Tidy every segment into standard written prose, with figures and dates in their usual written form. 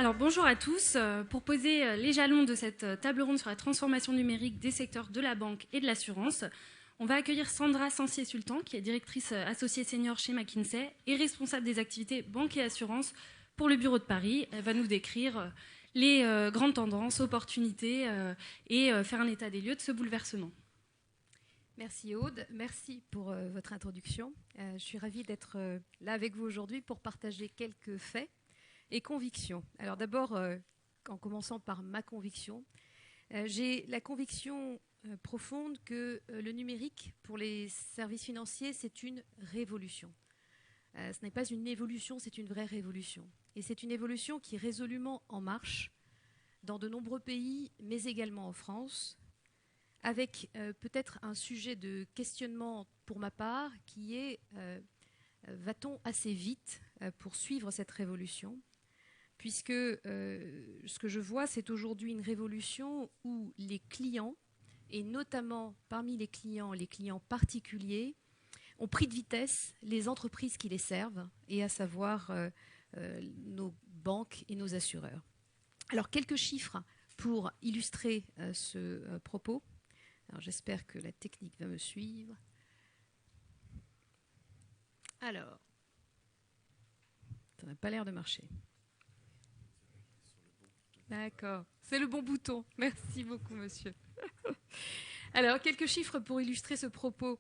Alors bonjour à tous. Pour poser les jalons de cette table ronde sur la transformation numérique des secteurs de la banque et de l'assurance, on va accueillir Sandra Sancier-Sultan, qui est directrice associée senior chez McKinsey et responsable des activités banque et assurance pour le bureau de Paris. Elle va nous décrire les grandes tendances, opportunités et faire un état des lieux de ce bouleversement. Merci Aude, merci pour votre introduction. Je suis ravie d'être là avec vous aujourd'hui pour partager quelques faits et convictions. Alors d'abord, en commençant par ma conviction, j'ai la conviction profonde que le numérique pour les services financiers, c'est une révolution. Ce n'est pas une évolution, c'est une vraie révolution. Et c'est une évolution qui est résolument en marche dans de nombreux pays, mais également en France, avec peut-être un sujet de questionnement pour ma part qui est va-t-on assez vite pour suivre cette révolution ? Puisque ce que je vois, c'est aujourd'hui une révolution où les clients, et notamment parmi les clients particuliers, ont pris de vitesse les entreprises qui les servent, et à savoir nos banques et nos assureurs. Alors, quelques chiffres pour illustrer ce propos. Alors, j'espère que la technique va me suivre. Alors, ça n'a pas l'air de marcher. D'accord, c'est le bon bouton. Merci beaucoup, monsieur. Alors, quelques chiffres pour illustrer ce propos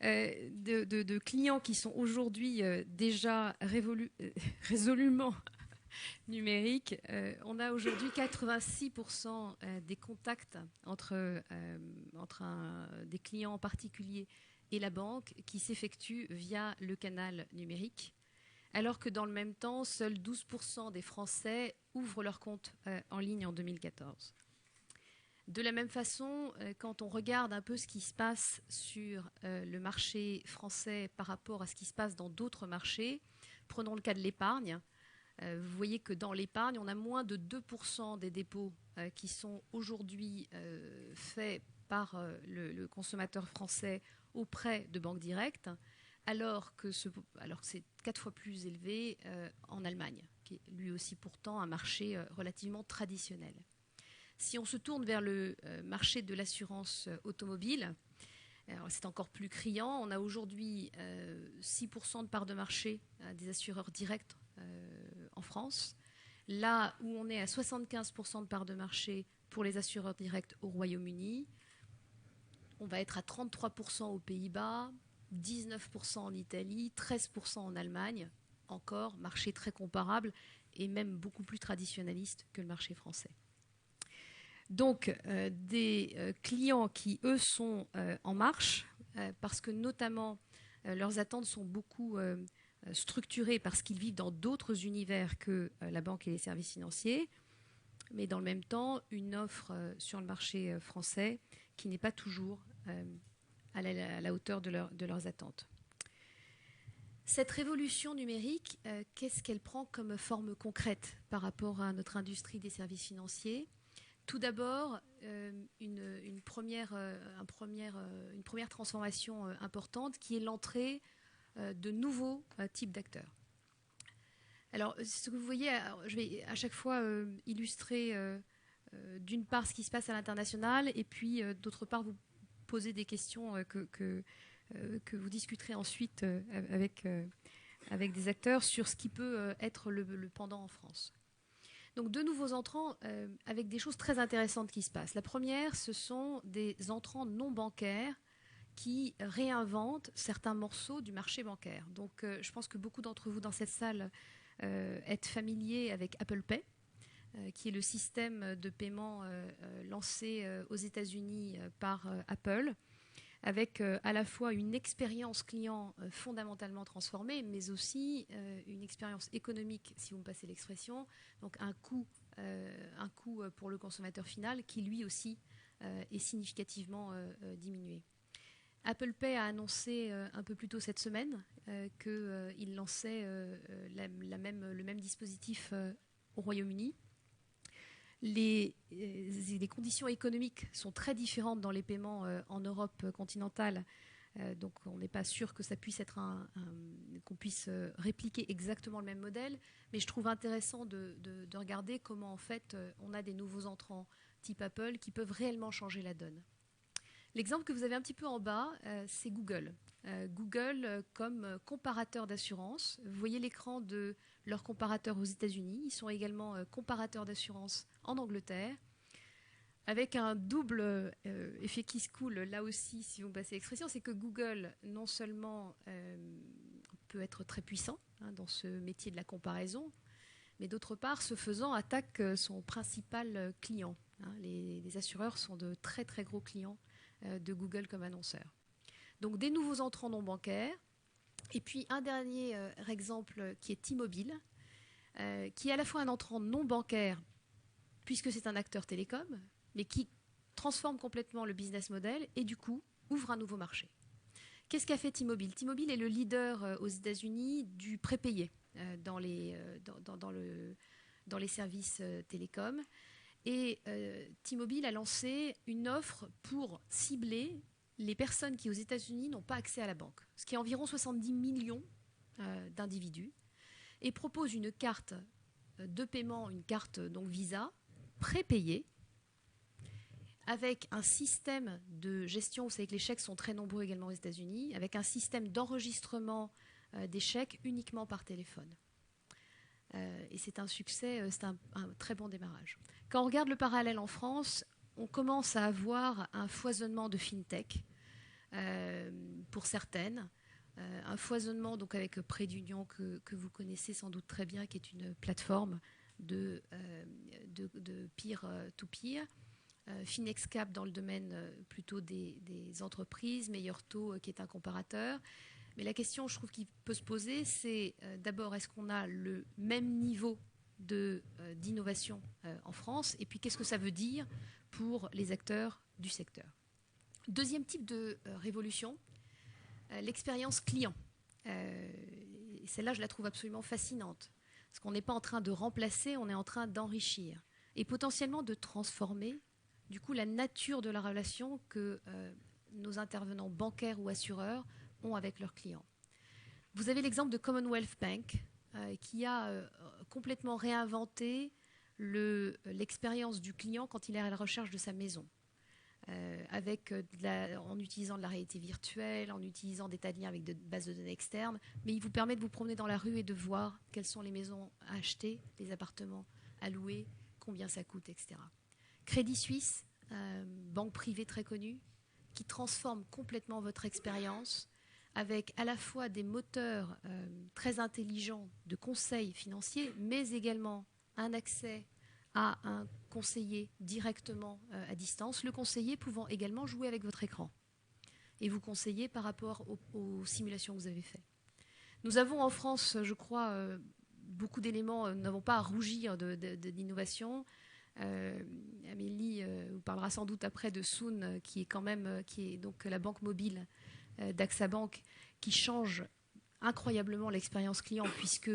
de clients qui sont aujourd'hui déjà résolument numériques. On a aujourd'hui 86% des contacts entre des clients particuliers et la banque qui s'effectuent via le canal numérique, alors que dans le même temps, seuls 12% des Français ouvrent leur compte en ligne en 2014. De la même façon, quand on regarde un peu ce qui se passe sur le marché français par rapport à ce qui se passe dans d'autres marchés, prenons le cas de l'épargne, vous voyez que dans l'épargne, on a moins de 2% des dépôts qui sont aujourd'hui faits par le consommateur français auprès de banques directes, alors que c'est 4 fois plus élevé en Allemagne, qui est lui aussi pourtant un marché relativement traditionnel. Si on se tourne vers le marché de l'assurance automobile, c'est encore plus criant. On a aujourd'hui 6% de part de marché des assureurs directs en France, là où on est à 75% de part de marché pour les assureurs directs au Royaume-Uni. On va être à 33% aux Pays-Bas, 19% en Italie, 13% en Allemagne. Encore, marché très comparable et même beaucoup plus traditionnaliste que le marché français. Donc, des clients qui, eux, sont en marche, parce que notamment, leurs attentes sont beaucoup structurées parce qu'ils vivent dans d'autres univers que la banque et les services financiers, mais dans le même temps, une offre sur le marché français qui n'est pas toujours à la hauteur de leurs attentes. Cette révolution numérique, qu'est-ce qu'elle prend comme forme concrète par rapport à notre industrie des services financiers ? Tout d'abord, une première transformation importante qui est l'entrée de nouveaux types d'acteurs. Alors, ce que vous voyez, je vais à chaque fois illustrer d'une part ce qui se passe à l'international et puis d'autre part vous poser des questions que vous discuterez ensuite avec des acteurs sur ce qui peut être le pendant en France. Donc de nouveaux entrants avec des choses très intéressantes qui se passent. La première, ce sont des entrants non bancaires qui réinventent certains morceaux du marché bancaire. Donc je pense que beaucoup d'entre vous dans cette salle êtes familiers avec Apple Pay, qui est le système de paiement lancé aux États-Unis par Apple, avec à la fois une expérience client fondamentalement transformée, mais aussi une expérience économique, si vous me passez l'expression, donc un coût pour le consommateur final qui lui aussi est significativement diminué. Apple Pay a annoncé un peu plus tôt cette semaine qu'il lançait le même dispositif au Royaume-Uni. Les conditions économiques sont très différentes dans les paiements en Europe continentale Donc on n'est pas sûr que ça puisse être qu'on puisse répliquer exactement le même modèle, mais je trouve intéressant de regarder comment en fait on a des nouveaux entrants type Apple qui peuvent réellement changer la donne. L'exemple que vous avez un petit peu en bas, c'est Google. Google comme comparateur d'assurance. Vous voyez l'écran de leur comparateur aux États-Unis. Ils sont également comparateurs d'assurance en Angleterre, avec un double effet qui se coule là aussi, si vous me passez l'expression, c'est que Google, non seulement peut être très puissant dans ce métier de la comparaison, mais d'autre part, ce faisant, attaque son principal client. Les assureurs sont de très très gros clients de Google comme annonceur. Donc des nouveaux entrants non bancaires. Et puis un dernier exemple qui est T-Mobile, qui est à la fois un entrant non bancaire, puisque c'est un acteur télécom, mais qui transforme complètement le business model et du coup ouvre un nouveau marché. Qu'est-ce qu'a fait T-Mobile? T-Mobile est le leader aux États-Unis du prépayé dans les services télécoms. Et T-Mobile a lancé une offre pour cibler les personnes qui aux États-Unis n'ont pas accès à la banque, ce qui est environ 70 millions d'individus, et propose une carte de paiement, une carte donc Visa, prépayée, avec un système de gestion. Vous savez que les chèques sont très nombreux également aux États-Unis, avec un système d'enregistrement des chèques uniquement par téléphone. Et c'est un succès, c'est un très bon démarrage. Quand on regarde le parallèle en France, on commence à avoir un foisonnement de fintech pour certaines. Un foisonnement donc avec Prêt d'Union que vous connaissez sans doute très bien, qui est une plateforme de peer-to-peer. Finexcap dans le domaine plutôt des entreprises, Meilleur Taux qui est un comparateur. Mais la question, je trouve, qui peut se poser, c'est d'abord, est-ce qu'on a le même niveau d'innovation en France? Et puis, qu'est-ce que ça veut dire pour les acteurs du secteur? Deuxième type de révolution, l'expérience client. Celle-là, je la trouve absolument fascinante. Parce qu'on n'est pas en train de remplacer, on est en train d'enrichir. Et potentiellement de transformer, du coup, la nature de la relation que nos intervenants bancaires ou assureurs ont avec leurs clients. Vous avez l'exemple de Commonwealth Bank qui a complètement réinventé l'expérience du client quand il est à la recherche de sa maison, en utilisant de la réalité virtuelle, en utilisant des tas de liens avec de bases de données externes, mais il vous permet de vous promener dans la rue et de voir quelles sont les maisons à acheter, les appartements à louer, combien ça coûte, etc. Crédit Suisse, banque privée très connue, qui transforme complètement votre expérience avec à la fois des moteurs très intelligents de conseils financiers, mais également un accès à un conseiller directement à distance, le conseiller pouvant également jouer avec votre écran et vous conseiller par rapport aux simulations que vous avez faites. Nous avons en France, je crois, beaucoup d'éléments, nous n'avons pas à rougir d'innovation. Amélie vous parlera sans doute après de Soon, qui est donc la banque mobile d'AXA Bank, qui change incroyablement l'expérience client puisque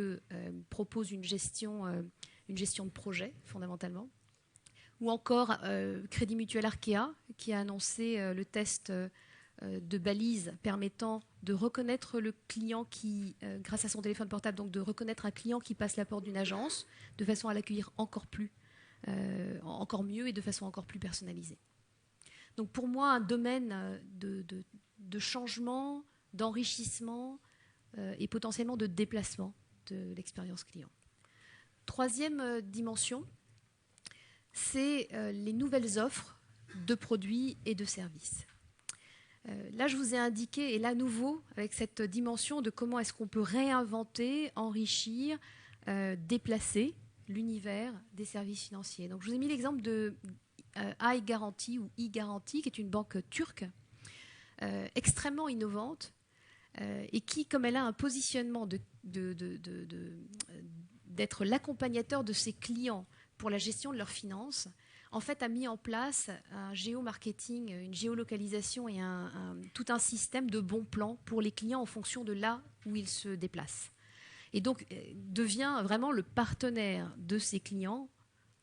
propose une gestion de projet fondamentalement. Ou encore Crédit Mutuel Arkea, qui a annoncé le test de balise permettant de reconnaître le client qui, grâce à son téléphone portable, donc de reconnaître un client qui passe la porte d'une agence de façon à l'accueillir encore mieux et de façon encore plus personnalisée. Donc pour moi, un domaine de changement, d'enrichissement et potentiellement de déplacement de l'expérience client. Troisième dimension, c'est les nouvelles offres de produits et de services. Là, je vous ai indiqué, et là, nouveau, avec cette dimension de comment est-ce qu'on peut réinventer, enrichir, déplacer l'univers des services financiers. Donc, je vous ai mis l'exemple de iGuarantee ou e-Guarantee, qui est une banque turque extrêmement innovante et qui, comme elle a un positionnement d'être l'accompagnateur de ses clients pour la gestion de leurs finances, en fait, a mis en place un géomarketing, une géolocalisation et tout un système de bons plans pour les clients en fonction de là où ils se déplacent. Et donc, devient vraiment le partenaire de ses clients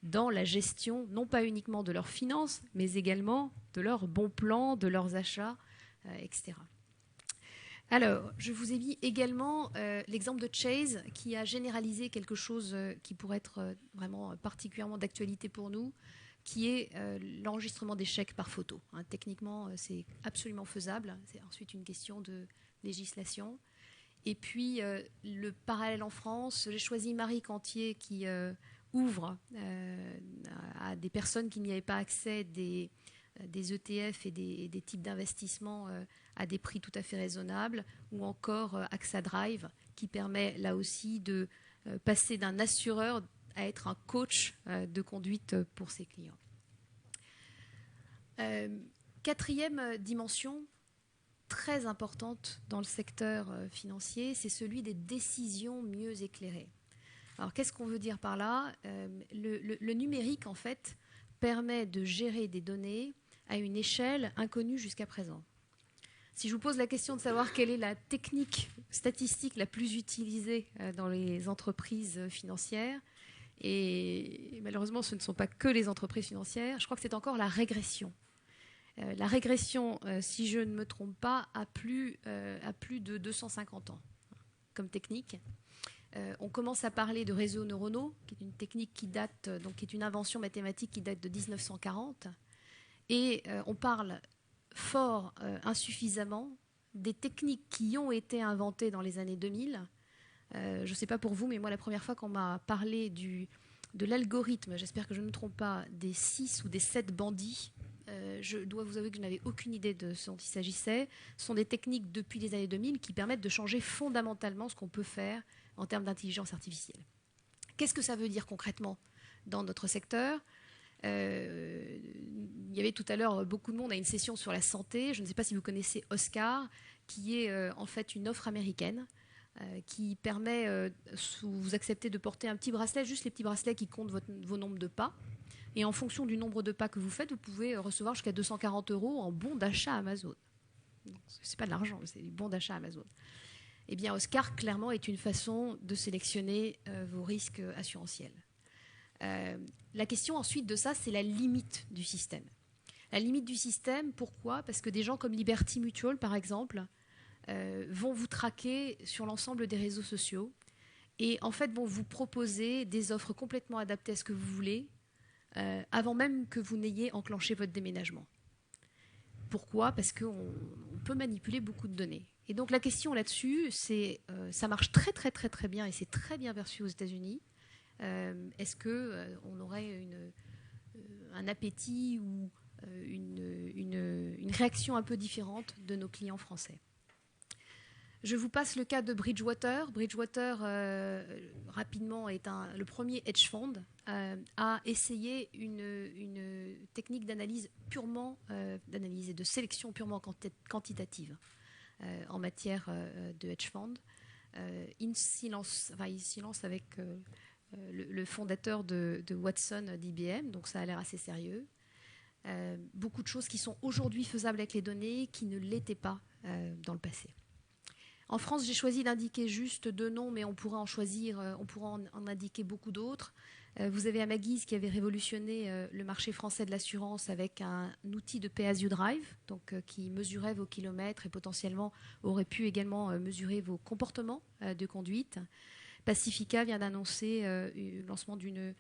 dans la gestion, non pas uniquement de leurs finances, mais également de leurs bons plans, de leurs achats, etc. Alors, je vous ai mis également l'exemple de Chase qui a généralisé quelque chose qui pourrait être vraiment particulièrement d'actualité pour nous, qui est l'enregistrement des chèques par photo. Hein, techniquement, c'est absolument faisable. C'est ensuite une question de législation. Et puis, le parallèle en France, j'ai choisi Marie Cantier qui ouvre à des personnes qui n'y avaient pas accès des ETF et des types d'investissements à des prix tout à fait raisonnables, ou encore AXA Drive, qui permet là aussi de passer d'un assureur à être un coach de conduite pour ses clients. Quatrième dimension très importante dans le secteur financier, c'est celui des décisions mieux éclairées. Alors, qu'est-ce qu'on veut dire par là ? Le numérique, en fait, permet de gérer des données à une échelle inconnue jusqu'à présent. Si je vous pose la question de savoir quelle est la technique statistique la plus utilisée dans les entreprises financières, et malheureusement ce ne sont pas que les entreprises financières, je crois que c'est encore la régression. La régression, si je ne me trompe pas, a plus de 250 ans comme technique. On commence à parler de réseaux neuronaux, qui est une technique qui date, donc qui est une invention mathématique qui date de 1940. Et on parle fort insuffisamment des techniques qui ont été inventées dans les années 2000. Je ne sais pas pour vous, mais moi, la première fois qu'on m'a parlé de l'algorithme, j'espère que je ne me trompe pas, des 6 ou des 7 bandits, je dois vous avouer que je n'avais aucune idée de ce dont il s'agissait. Ce sont des techniques depuis les années 2000 qui permettent de changer fondamentalement ce qu'on peut faire en termes d'intelligence artificielle. Qu'est-ce que ça veut dire concrètement dans notre secteur ? Il y avait tout à l'heure beaucoup de monde à une session sur la santé. Je ne sais pas si vous connaissez Oscar, qui est en fait une offre américaine qui permet, vous acceptez de porter un petit bracelet, juste les petits bracelets qui comptent vos nombres de pas. Et en fonction du nombre de pas que vous faites, vous pouvez recevoir jusqu'à 240 € en bons d'achat Amazon. Ce n'est pas de l'argent, c'est du bon d'achat Amazon. Eh bien, Oscar, clairement, est une façon de sélectionner vos risques assurantiels. La question ensuite de ça, c'est la limite du système. La limite du système, pourquoi ? Parce que des gens comme Liberty Mutual, par exemple, vont vous traquer sur l'ensemble des réseaux sociaux et en fait vont vous proposer des offres complètement adaptées à ce que vous voulez avant même que vous n'ayez enclenché votre déménagement. Pourquoi ? Parce qu'on peut manipuler beaucoup de données. Et donc la question là-dessus, c'est ça marche très très très très bien et c'est très bien perçu aux États-Unis. Est-ce qu'on aurait un appétit ou une réaction un peu différente de nos clients français ? Je vous passe le cas de Bridgewater. Bridgewater, rapidement, est le premier hedge fund à essayer une technique d'analyse d'analyse et de sélection purement quantitative en matière de hedge fund. Il s'y lance avec le fondateur de Watson d'IBM, donc ça a l'air assez sérieux. Beaucoup de choses qui sont aujourd'hui faisables avec les données qui ne l'étaient pas dans le passé. En France, j'ai choisi d'indiquer juste 2 noms, mais on pourra en indiquer beaucoup d'autres. Vous avez Amagiz qui avait révolutionné le marché français de l'assurance avec un outil de Pay As You Drive, donc qui mesurait vos kilomètres et potentiellement aurait pu également mesurer vos comportements de conduite. Pacifica vient d'annoncer le lancement d'une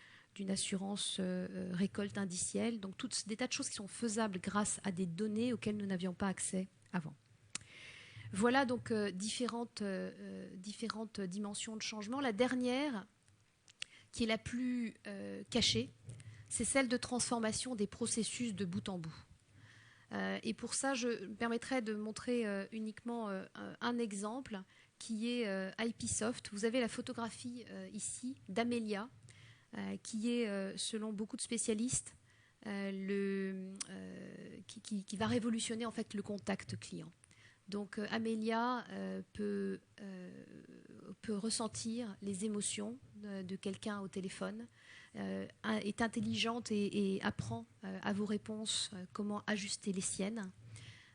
assurance récolte indicielle. Donc des tas de choses qui sont faisables grâce à des données auxquelles nous n'avions pas accès avant. Voilà donc différentes dimensions de changement. La dernière, qui est la plus cachée, c'est celle de transformation des processus de bout en bout. Et pour ça, je me permettrai de montrer uniquement un exemple qui est IPsoft. Vous avez la photographie ici d'Amelia, qui est, selon beaucoup de spécialistes, qui va révolutionner en fait le contact client. Donc Amelia peut ressentir les émotions de quelqu'un au téléphone, est intelligente et apprend à vos réponses comment ajuster les siennes.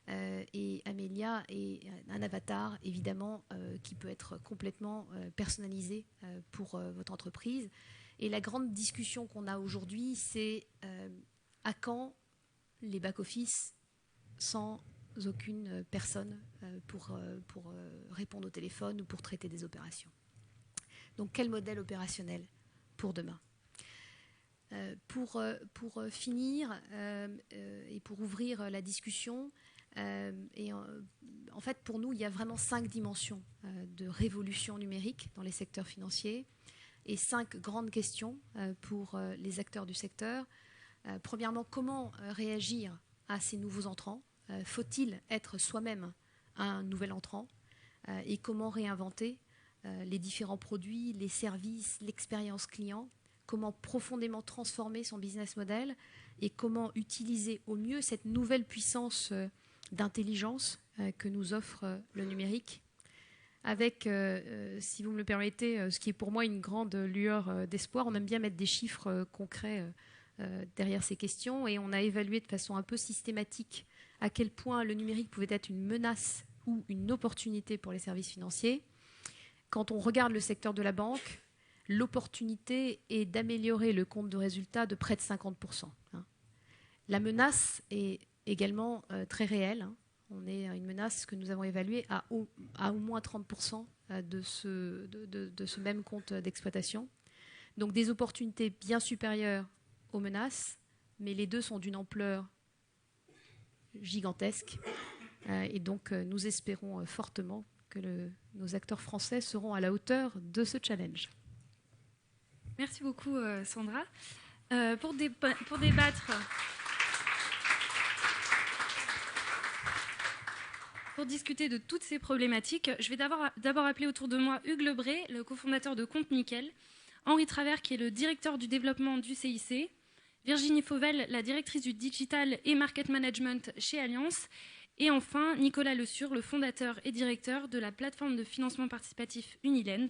Et Amelia est un avatar, évidemment, qui peut être complètement personnalisé pour votre entreprise. Et la grande discussion qu'on a aujourd'hui, c'est à quand les back-office sans aucune personne pour répondre au téléphone ou pour traiter des opérations. Donc quel modèle opérationnel pour demain ? Pour finir et pour ouvrir la discussion, en fait pour nous il y a vraiment 5 dimensions de révolution numérique dans les secteurs financiers et 5 grandes questions pour les acteurs du secteur. Premièrement, comment réagir à ces nouveaux entrants ? Faut-il être soi-même un nouvel entrant ? Et comment réinventer les différents produits, les services, l'expérience client ? Comment profondément transformer son business model et comment utiliser au mieux cette nouvelle puissance d'intelligence que nous offre le numérique avec, si vous me le permettez, ce qui est pour moi une grande lueur d'espoir. On aime bien mettre des chiffres concrets derrière ces questions et on a évalué de façon un peu systématique à quel point le numérique pouvait être une menace ou une opportunité pour les services financiers. Quand on regarde le secteur de la banque, l'opportunité est d'améliorer le compte de résultat de près de 50%. La menace est également très réelle. On est à une menace que nous avons évaluée à au moins 30% de ce même compte d'exploitation. Donc des opportunités bien supérieures aux menaces, mais les deux sont d'une ampleur gigantesque. Et donc nous espérons fortement que nos acteurs français seront à la hauteur de ce challenge. Merci beaucoup Sandra. Pour débattre, pour discuter de toutes ces problématiques, je vais d'abord appeler autour de moi Hugues Lebré, le cofondateur de Compte Nickel, Henri Travers, qui est le directeur du développement du CIC, Virginie Fauvel, la directrice du Digital et Market Management chez Allianz, et enfin Nicolas Le Sur, le fondateur et directeur de la plateforme de financement participatif Unilend.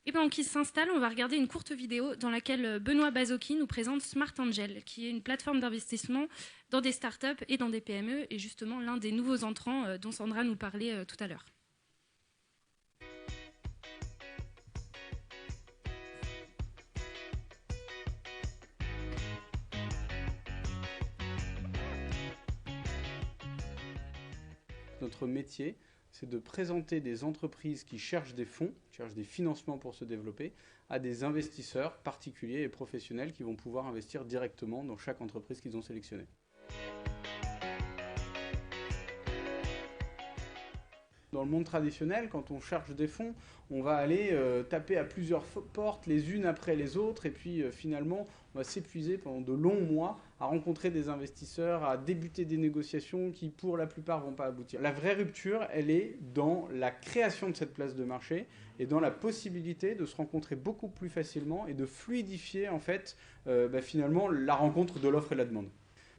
Et pendant qu'il s'installe, on va regarder une courte vidéo dans laquelle Benoît Bazocchi nous présente Smart Angel, qui est une plateforme d'investissement dans des startups et dans des PME, et justement l'un des nouveaux entrants dont Sandra nous parlait tout à l'heure. Notre métier, c'est de présenter des entreprises qui cherchent des fonds, qui cherchent des financements pour se développer, à des investisseurs particuliers et professionnels qui vont pouvoir investir directement dans chaque entreprise qu'ils ont sélectionnée. Dans le monde traditionnel, quand on cherche des fonds, on va aller taper à plusieurs portes, les unes après les autres, et puis finalement, on va s'épuiser pendant de longs mois à rencontrer des investisseurs, à débuter des négociations qui, pour la plupart, ne vont pas aboutir. La vraie rupture, elle est dans la création de cette place de marché et dans la possibilité de se rencontrer beaucoup plus facilement et de fluidifier, en fait, finalement, la rencontre de l'offre et de la demande.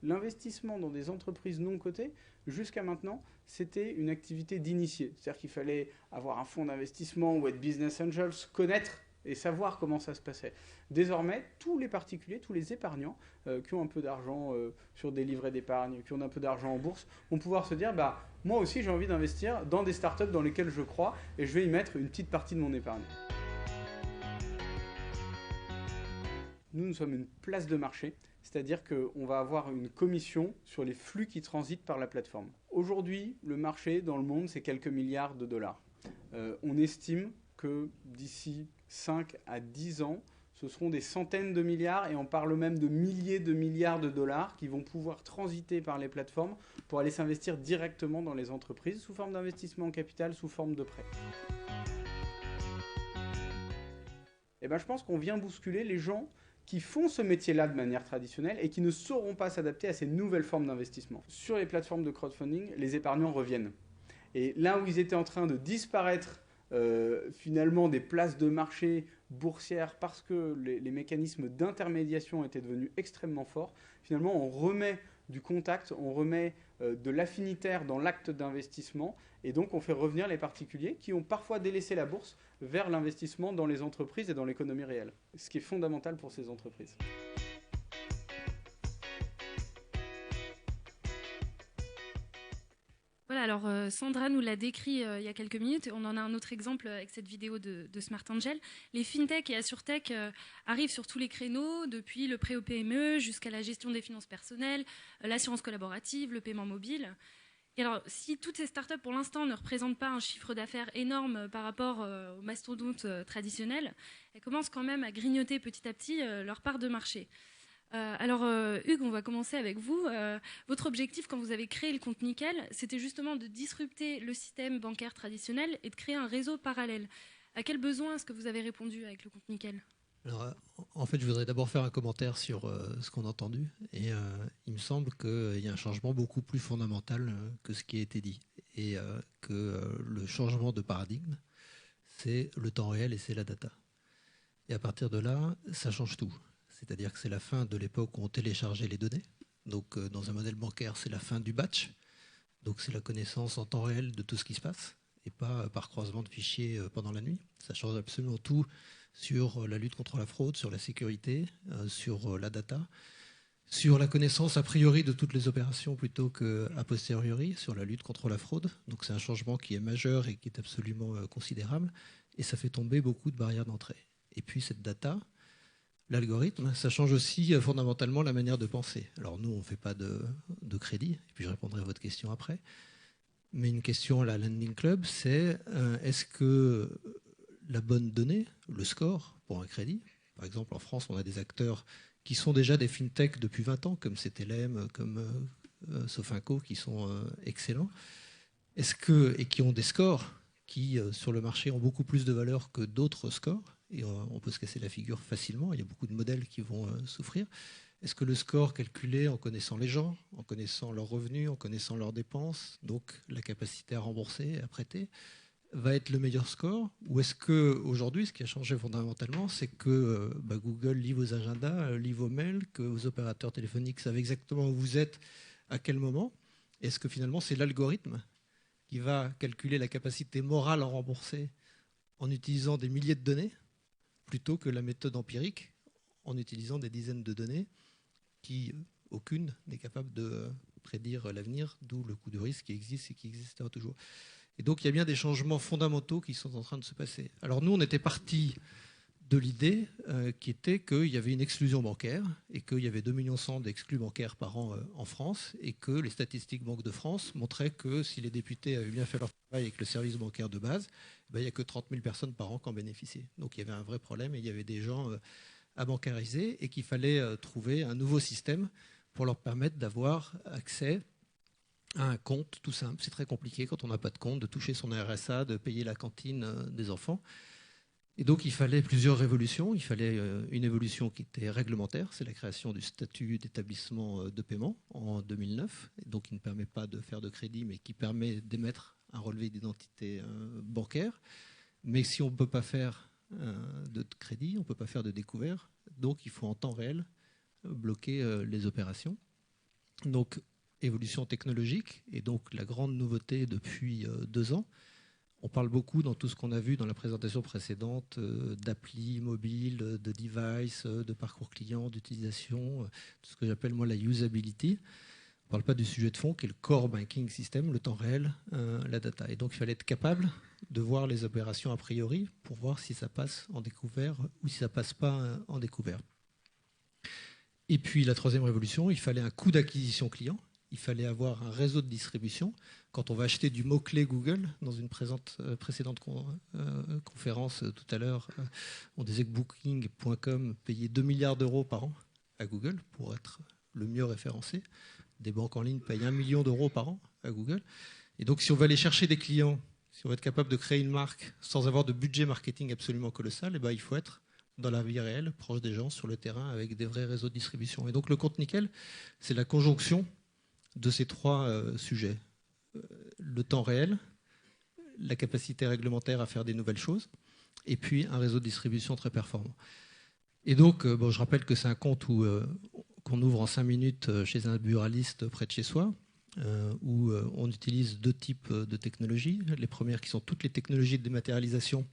L'investissement dans des entreprises non cotées, jusqu'à maintenant, c'était une activité d'initié. C'est-à-dire qu'il fallait avoir un fonds d'investissement ou être business angels, connaître et savoir comment ça se passait. Désormais, tous les particuliers, tous les épargnants qui ont un peu d'argent sur des livrets d'épargne, qui ont un peu d'argent en bourse, vont pouvoir se dire moi aussi j'ai envie d'investir dans des startups dans lesquelles je crois et je vais y mettre une petite partie de mon épargne. Nous sommes une place de marché, c'est-à-dire qu'on va avoir une commission sur les flux qui transitent par la plateforme. Aujourd'hui, le marché dans le monde, c'est quelques milliards de dollars. On estime que d'ici 5 à 10 ans, ce seront des centaines de milliards et on parle même de milliers de milliards de dollars qui vont pouvoir transiter par les plateformes pour aller s'investir directement dans les entreprises sous forme d'investissement en capital, sous forme de prêt. Et je pense qu'on vient bousculer les gens qui font ce métier-là de manière traditionnelle et qui ne sauront pas s'adapter à ces nouvelles formes d'investissement. Sur les plateformes de crowdfunding, les épargnants reviennent. Et là où ils étaient en train de disparaître finalement des places de marché boursières parce que les mécanismes d'intermédiation étaient devenus extrêmement forts, finalement on remet du contact, on remet de l'affinitaire dans l'acte d'investissement et donc on fait revenir les particuliers qui ont parfois délaissé la bourse vers l'investissement dans les entreprises et dans l'économie réelle, ce qui est fondamental pour ces entreprises. Voilà, alors Sandra nous l'a décrit il y a quelques minutes. On en a un autre exemple avec cette vidéo de Smart Angel. Les FinTech et AssureTech arrivent sur tous les créneaux, depuis le prêt aux PME jusqu'à la gestion des finances personnelles, l'assurance collaborative, le paiement mobile. Et alors, si toutes ces startups, pour l'instant, ne représentent pas un chiffre d'affaires énorme par rapport aux mastodontes traditionnels, elles commencent quand même à grignoter petit à petit leur part de marché. Alors, Hugues, on va commencer avec vous. Votre objectif, quand vous avez créé le compte Nickel, c'était justement de disrupter le système bancaire traditionnel et de créer un réseau parallèle. À quel besoin est-ce que vous avez répondu avec le compte Nickel ? Alors, en fait, je voudrais d'abord faire un commentaire sur ce qu'on a entendu. Et il me semble qu'il y a un changement beaucoup plus fondamental que ce qui a été dit. Et que le changement de paradigme, c'est le temps réel et c'est la data. Et à partir de là, ça change tout. C'est-à-dire que c'est la fin de l'époque où on téléchargeait les données. Donc, dans un modèle bancaire, c'est la fin du batch. Donc, c'est la connaissance en temps réel de tout ce qui se passe et pas par croisement de fichiers pendant la nuit. Ça change absolument tout sur la lutte contre la fraude, sur la sécurité, sur la data, sur la connaissance a priori de toutes les opérations plutôt qu'a posteriori, sur la lutte contre la fraude. Donc c'est un changement qui est majeur et qui est absolument considérable, et ça fait tomber beaucoup de barrières d'entrée. Et puis cette data, l'algorithme, ça change aussi fondamentalement la manière de penser. Alors nous, on ne fait pas de crédit, et puis je répondrai à votre question après. Mais une question à la Lending Club, c'est est-ce que la bonne donnée, le score pour un crédit, par exemple en France, on a des acteurs qui sont déjà des fintechs depuis 20 ans, comme CTLM, comme Sofinco, qui sont excellents, et qui ont des scores qui, sur le marché, ont beaucoup plus de valeur que d'autres scores, et on peut se casser la figure facilement, il y a beaucoup de modèles qui vont souffrir. Est-ce que le score calculé en connaissant les gens, en connaissant leurs revenus, en connaissant leurs dépenses, donc la capacité à rembourser, à prêter, va être le meilleur score? Ou est-ce qu'aujourd'hui, ce qui a changé fondamentalement, c'est que Google lit vos agendas, lit vos mails, que vos opérateurs téléphoniques savent exactement où vous êtes, à quel moment? Est-ce que finalement, c'est l'algorithme qui va calculer la capacité morale à rembourser en utilisant des milliers de données, plutôt que la méthode empirique, en utilisant des dizaines de données qui, aucune, n'est capable de prédire l'avenir, d'où le coût de risque qui existe et qui existera toujours. Et donc, il y a bien des changements fondamentaux qui sont en train de se passer. Alors, nous, on était partis de l'idée qui était qu'il y avait une exclusion bancaire et qu'il y avait 2,1 millions d'exclus bancaires par an en France et que les statistiques Banque de France montraient que si les députés avaient bien fait leur travail avec le service bancaire de base, il n'y a que 30 000 personnes par an qui en bénéficiaient. Donc, il y avait un vrai problème et il y avait des gens à bancariser et qu'il fallait trouver un nouveau système pour leur permettre d'avoir accès à un compte tout simple. C'est très compliqué quand on n'a pas de compte, de toucher son RSA, de payer la cantine des enfants. Et donc il fallait plusieurs révolutions. Il fallait une évolution qui était réglementaire, c'est la création du statut d'établissement de paiement en 2009, et donc qui ne permet pas de faire de crédit, mais qui permet d'émettre un relevé d'identité bancaire. Mais si on ne peut pas faire de crédit, on ne peut pas faire de découvert, donc il faut en temps réel bloquer les opérations. Donc évolution technologique, et donc la grande nouveauté depuis 2 ans. On parle beaucoup dans tout ce qu'on a vu dans la présentation précédente d'applis mobiles, de devices, de parcours client, d'utilisation, tout ce que j'appelle moi la usability. On ne parle pas du sujet de fond qui est le core banking system, le temps réel, la data. Et donc il fallait être capable de voir les opérations a priori pour voir si ça passe en découvert ou si ça ne passe pas en découvert. Et puis la troisième révolution, il fallait un coût d'acquisition client. Il fallait avoir un réseau de distribution. Quand on va acheter du mot-clé Google, dans une précédente conférence tout à l'heure, on disait que Booking.com payait 2 milliards d'euros par an à Google pour être le mieux référencé. Des banques en ligne payent 1 million d'euros par an à Google. Et donc si on va aller chercher des clients, si on va être capable de créer une marque sans avoir de budget marketing absolument colossal, il faut être dans la vie réelle, proche des gens, sur le terrain, avec des vrais réseaux de distribution. Et donc le compte Nickel, c'est la conjonction de ces 3 sujets. Le temps réel, la capacité réglementaire à faire des nouvelles choses, et puis un réseau de distribution très performant. Et donc, je rappelle que c'est un compte qu'on ouvre en 5 minutes chez un buraliste près de chez soi, où on utilise 2 types de technologies. Les premières qui sont toutes les technologies de dématérialisation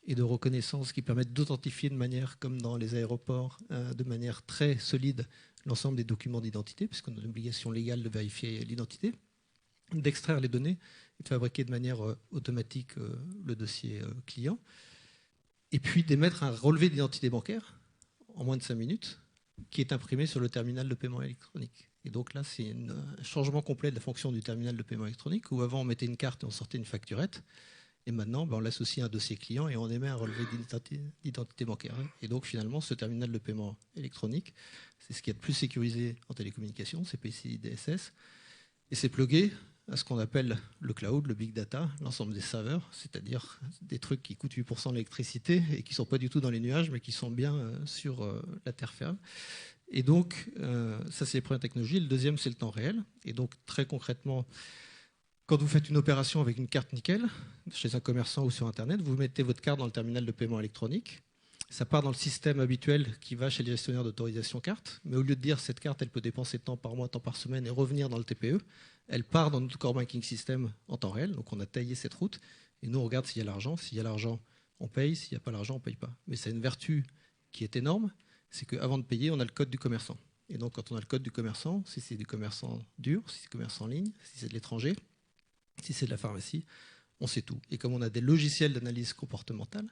et de reconnaissance qui permettent d'authentifier de manière, comme dans les aéroports, de manière très solide l'ensemble des documents d'identité, puisqu'on a l'obligation légale de vérifier l'identité, d'extraire les données et de fabriquer de manière automatique le dossier client, et puis d'émettre un relevé d'identité bancaire en moins de 5 minutes qui est imprimé sur le terminal de paiement électronique. Et donc là, c'est un changement complet de la fonction du terminal de paiement électronique, où avant on mettait une carte et on sortait une facturette, et maintenant on l'associe à un dossier client et on émet un relevé d'identité bancaire. Et donc finalement, ce terminal de paiement électronique, c'est ce qui est le plus sécurisé en télécommunications, c'est PCI DSS, et c'est plugué à ce qu'on appelle le cloud, le big data, l'ensemble des serveurs, c'est-à-dire des trucs qui coûtent 8% d'électricité et qui ne sont pas du tout dans les nuages, mais qui sont bien sur la terre ferme. Et donc, ça, c'est les premières technologies. Le deuxième, c'est le temps réel. Et donc, très concrètement, quand vous faites une opération avec une carte nickel, chez un commerçant ou sur Internet, vous mettez votre carte dans le terminal de paiement électronique. Ça part dans le système habituel qui va chez les gestionnaires d'autorisation carte. Mais au lieu de dire cette carte, elle peut dépenser tant par mois, tant par semaine et revenir dans le TPE, elle part dans notre core banking system en temps réel. Donc, on a taillé cette route. Et nous, on regarde s'il y a l'argent. S'il y a l'argent, on paye. S'il n'y a pas l'argent, on ne paye pas. Mais ça a une vertu qui est énorme. C'est qu'avant de payer, on a le code du commerçant. Et donc, quand on a le code du commerçant, si c'est du commerçant dur, si c'est du commerce en ligne, si c'est de l'étranger, si c'est de la pharmacie, on sait tout. Et comme on a des logiciels d'analyse comportementale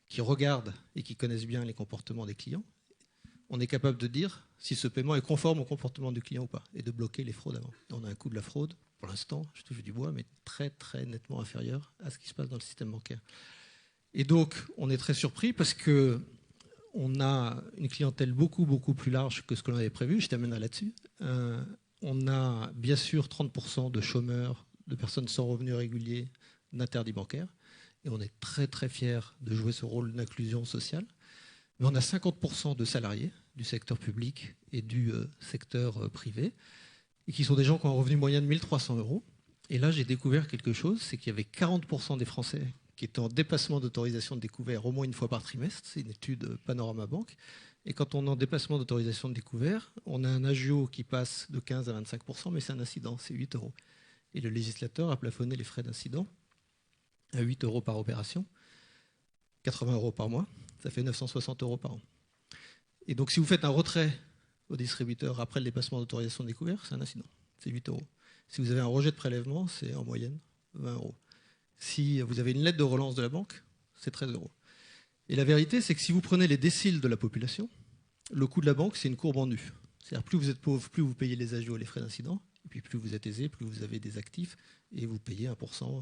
qui regardent et qui connaissent bien les comportements des clients, on est capable de dire si ce paiement est conforme au comportement du client ou pas, et de bloquer les fraudes avant. On a un coût de la fraude, pour l'instant, je touche du bois, mais très, très nettement inférieur à ce qui se passe dans le système bancaire. Et donc, on est très surpris parce que on a une clientèle beaucoup, beaucoup plus large que ce que l'on avait prévu. Je t'amènerai là-dessus. On a bien sûr 30% de chômeurs, de personnes sans revenus réguliers, d'interdits bancaires. Et on est très, très fiers de jouer ce rôle d'inclusion sociale. Mais on a 50% de salariés du secteur public et du secteur privé, et qui sont des gens qui ont un revenu moyen de 1 300 €. Et là, j'ai découvert quelque chose, c'est qu'il y avait 40% des Français qui étaient en dépassement d'autorisation de découvert au moins une fois par trimestre. C'est une étude Panorama Banque. Et quand on est en dépassement d'autorisation de découvert, on a un agio qui passe de 15 à 25%, mais c'est un incident, c'est 8 €. Et le législateur a plafonné les frais d'incident à 8 € par opération, 80 € par mois, ça fait 960 € par an. Et donc si vous faites un retrait au distributeur après le dépassement d'autorisation de découvert, c'est un incident, c'est 8 €. Si vous avez un rejet de prélèvement, c'est en moyenne 20 €. Si vous avez une lettre de relance de la banque, c'est 13 €. Et la vérité, c'est que si vous prenez les déciles de la population, le coût de la banque, c'est une courbe en U. C'est-à-dire plus vous êtes pauvre, plus vous payez les agios et les frais d'incident, et puis plus vous êtes aisé, plus vous avez des actifs, et vous payez 1%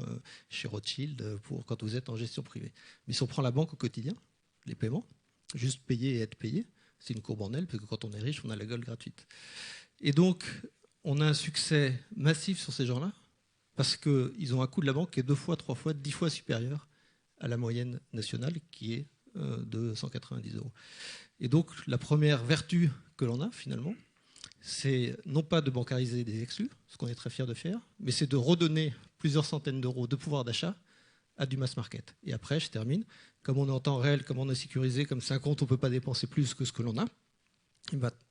chez Rothschild pour quand vous êtes en gestion privée. Mais si on prend la banque au quotidien, les paiements, juste payer et être payé, c'est une courbe en L, parce que quand on est riche, on a la gueule gratuite. Et donc, on a un succès massif sur ces gens-là, parce qu'ils ont un coût de la banque qui est 2 fois, 3 fois, 10 fois supérieur à la moyenne nationale, qui est de 190 €. Et donc, la première vertu que l'on a, finalement, c'est non pas de bancariser des exclus, ce qu'on est très fiers de faire, mais c'est de redonner plusieurs centaines d'euros de pouvoir d'achat à du mass market. Et après, je termine, comme on est en temps réel, comme on est sécurisé, comme c'est un compte, on ne peut pas dépenser plus que ce que l'on a.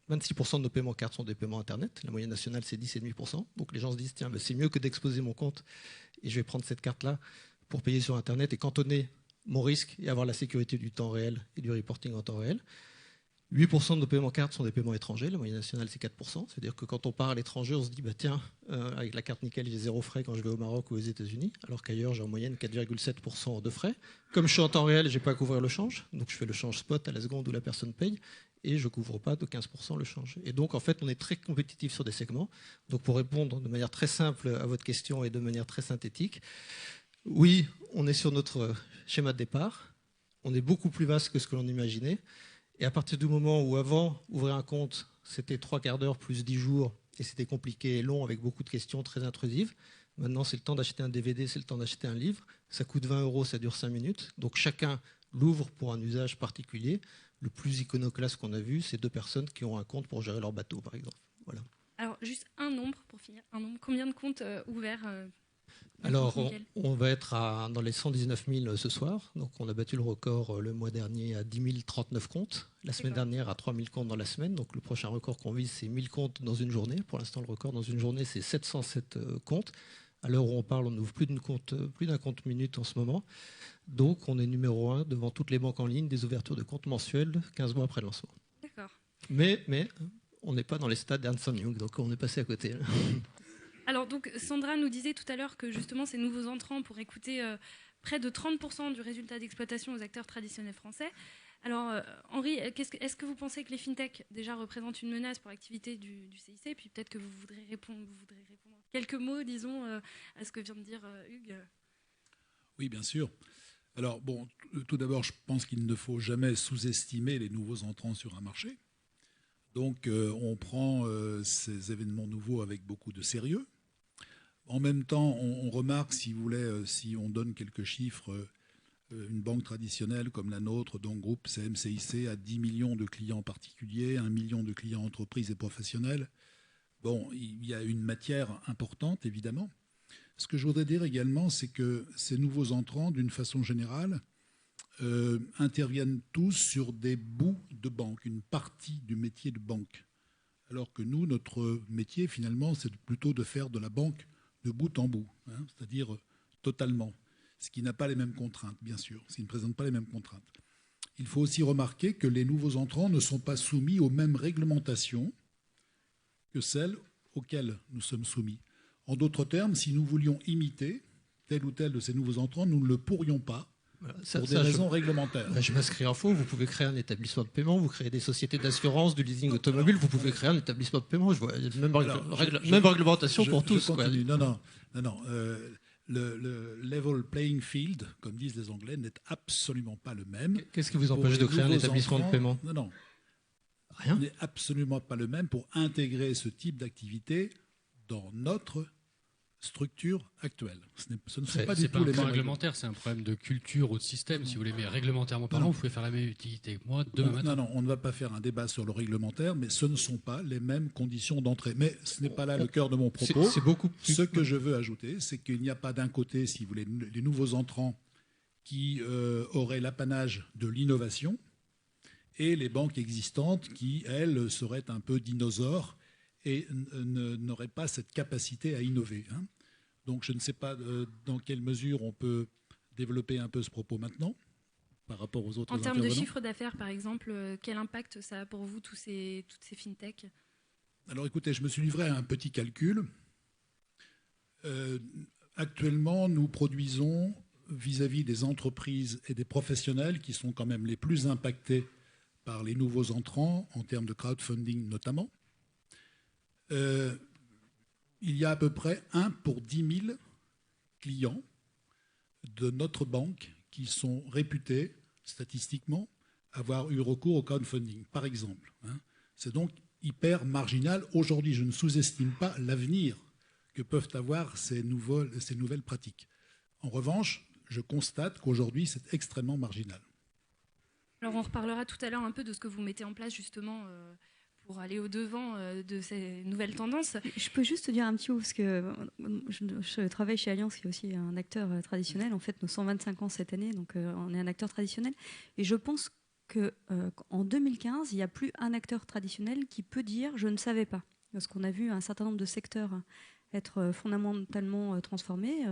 26% de nos paiements cartes sont des paiements Internet. La moyenne nationale, c'est 10,5%. Donc les gens se disent, tiens, c'est mieux que d'exposer mon compte et je vais prendre cette carte-là pour payer sur Internet et cantonner mon risque et avoir la sécurité du temps réel et du reporting en temps réel. 8% de nos paiements cartes sont des paiements étrangers. La moyenne nationale, c'est 4%. C'est-à-dire que quand on part à l'étranger, on se dit, tiens, avec la carte nickel, j'ai 0 frais quand je vais au Maroc ou aux États-Unis, alors qu'ailleurs, j'ai en moyenne 4,7% de frais. Comme je suis en temps réel, je n'ai pas à couvrir le change. Donc, je fais le change spot à la seconde où la personne paye et je ne couvre pas de 15% le change. Et donc, en fait, on est très compétitif sur des segments. Donc, pour répondre de manière très simple à votre question et de manière très synthétique, oui, on est sur notre schéma de départ. On est beaucoup plus vaste que ce que l'on imaginait. Et à partir du moment où, avant, ouvrir un compte, c'était 3 quarts d'heure plus 10 jours, et c'était compliqué et long avec beaucoup de questions très intrusives, maintenant, c'est le temps d'acheter un DVD, c'est le temps d'acheter un livre. Ça coûte 20 €, ça dure 5 minutes. Donc, chacun l'ouvre pour un usage particulier. Le plus iconoclaste qu'on a vu, c'est 2 personnes qui ont un compte pour gérer leur bateau, par exemple. Voilà. Alors, juste un nombre, pour finir. Un nombre. Combien de comptes ouverts Alors, on va être dans les 119 000 ce soir. Donc, on a battu le record le mois dernier à 10 039 comptes. La semaine dernière, à 3 000 comptes dans la semaine. Donc, le prochain record qu'on vise, c'est 1 000 comptes dans une journée. Pour l'instant, le record dans une journée, c'est 707 comptes. À l'heure où on parle, on n'ouvre plus d'un compte minute en ce moment. Donc, on est numéro 1 devant toutes les banques en ligne des ouvertures de comptes mensuels 15 mois après le lancement. D'accord. Mais on n'est pas dans les stades d'Ernst & Young, donc on est passé à côté. Alors, donc, Sandra nous disait tout à l'heure que justement, ces nouveaux entrants pourraient coûter près de 30% du résultat d'exploitation aux acteurs traditionnels français. Alors, Henri, est-ce que vous pensez que les fintechs déjà représentent une menace pour l'activité du CIC? Et puis peut-être que vous voudrez répondre en quelques mots, disons, à ce que vient de dire Hugues. Oui, bien sûr. Alors, bon, tout d'abord, je pense qu'il ne faut jamais sous-estimer les nouveaux entrants sur un marché. Donc, on prend ces événements nouveaux avec beaucoup de sérieux. En même temps, on remarque, si vous voulez, si on donne quelques chiffres, une banque traditionnelle comme la nôtre, donc groupe CMCIC, a 10 millions de clients particuliers, 1 million de clients entreprises et professionnels. Bon, il y a une matière importante, évidemment. Ce que je voudrais dire également, c'est que ces nouveaux entrants, d'une façon générale, interviennent tous sur des bouts de banque, une partie du métier de banque. Alors que nous, notre métier, finalement, c'est plutôt de faire de la banque de bout en bout, hein, c'est-à-dire totalement. Ce qui n'a pas les mêmes contraintes, bien sûr, ce qui ne présente pas les mêmes contraintes. Il faut aussi remarquer que les nouveaux entrants ne sont pas soumis aux mêmes réglementations que celles auxquelles nous sommes soumis. En d'autres termes, si nous voulions imiter tel ou tel de ces nouveaux entrants, nous ne le pourrions pas pour des raisons réglementaires. Je m'inscris en faux, vous pouvez créer un établissement de paiement, vous créez des sociétés d'assurance, du leasing automobile, vous pouvez créer un établissement de paiement. Je vois même réglementation pour tous. Quoi. Non. Le level playing field, comme disent les Anglais, n'est absolument pas le même. Qu'est-ce qui vous empêche de créer un établissement de paiement? Non. Rien. N'est absolument pas le même pour intégrer ce type d'activité dans notre structure actuelle. Ce ne sont pas du tout les mêmes réglementaires, c'est un problème de culture ou de système, si vous voulez, mais réglementairement parlant, vous pouvez faire la même utilité que moi demain matin. Non, on ne va pas faire un débat sur le réglementaire, mais ce ne sont pas les mêmes conditions d'entrée. Mais ce n'est pas là le cœur de mon propos. C'est beaucoup plus... Ce que je veux ajouter, c'est qu'il n'y a pas d'un côté, si vous voulez, les nouveaux entrants qui auraient l'apanage de l'innovation et les banques existantes qui, elles, seraient un peu dinosaures et n'auraient pas cette capacité à innover. Hein. Donc je ne sais pas dans quelle mesure on peut développer un peu ce propos maintenant par rapport aux autres intervenants. En termes de chiffre d'affaires, par exemple, quel impact ça a pour vous, toutes ces fintechs? Alors écoutez, je me suis livré à un petit calcul. Actuellement, nous produisons vis-à-vis des entreprises et des professionnels qui sont quand même les plus impactés par les nouveaux entrants, en termes de crowdfunding notamment, il y a à peu près 1 pour 10 000 clients de notre banque qui sont réputés, statistiquement, avoir eu recours au crowdfunding, par exemple. C'est donc hyper marginal. Aujourd'hui, je ne sous-estime pas l'avenir que peuvent avoir ces nouvelles pratiques. En revanche, je constate qu'aujourd'hui, c'est extrêmement marginal. Alors, on reparlera tout à l'heure un peu de ce que vous mettez en place, justement, pour aller au-devant de ces nouvelles tendances. Je peux juste te dire un petit mot, parce que je travaille chez Allianz, qui est aussi un acteur traditionnel. En fait, nos 125 ans cette année, donc on est un acteur traditionnel. Et je pense qu'en 2015, il n'y a plus un acteur traditionnel qui peut dire « je ne savais pas ». Parce qu'on a vu un certain nombre de secteurs être fondamentalement transformés.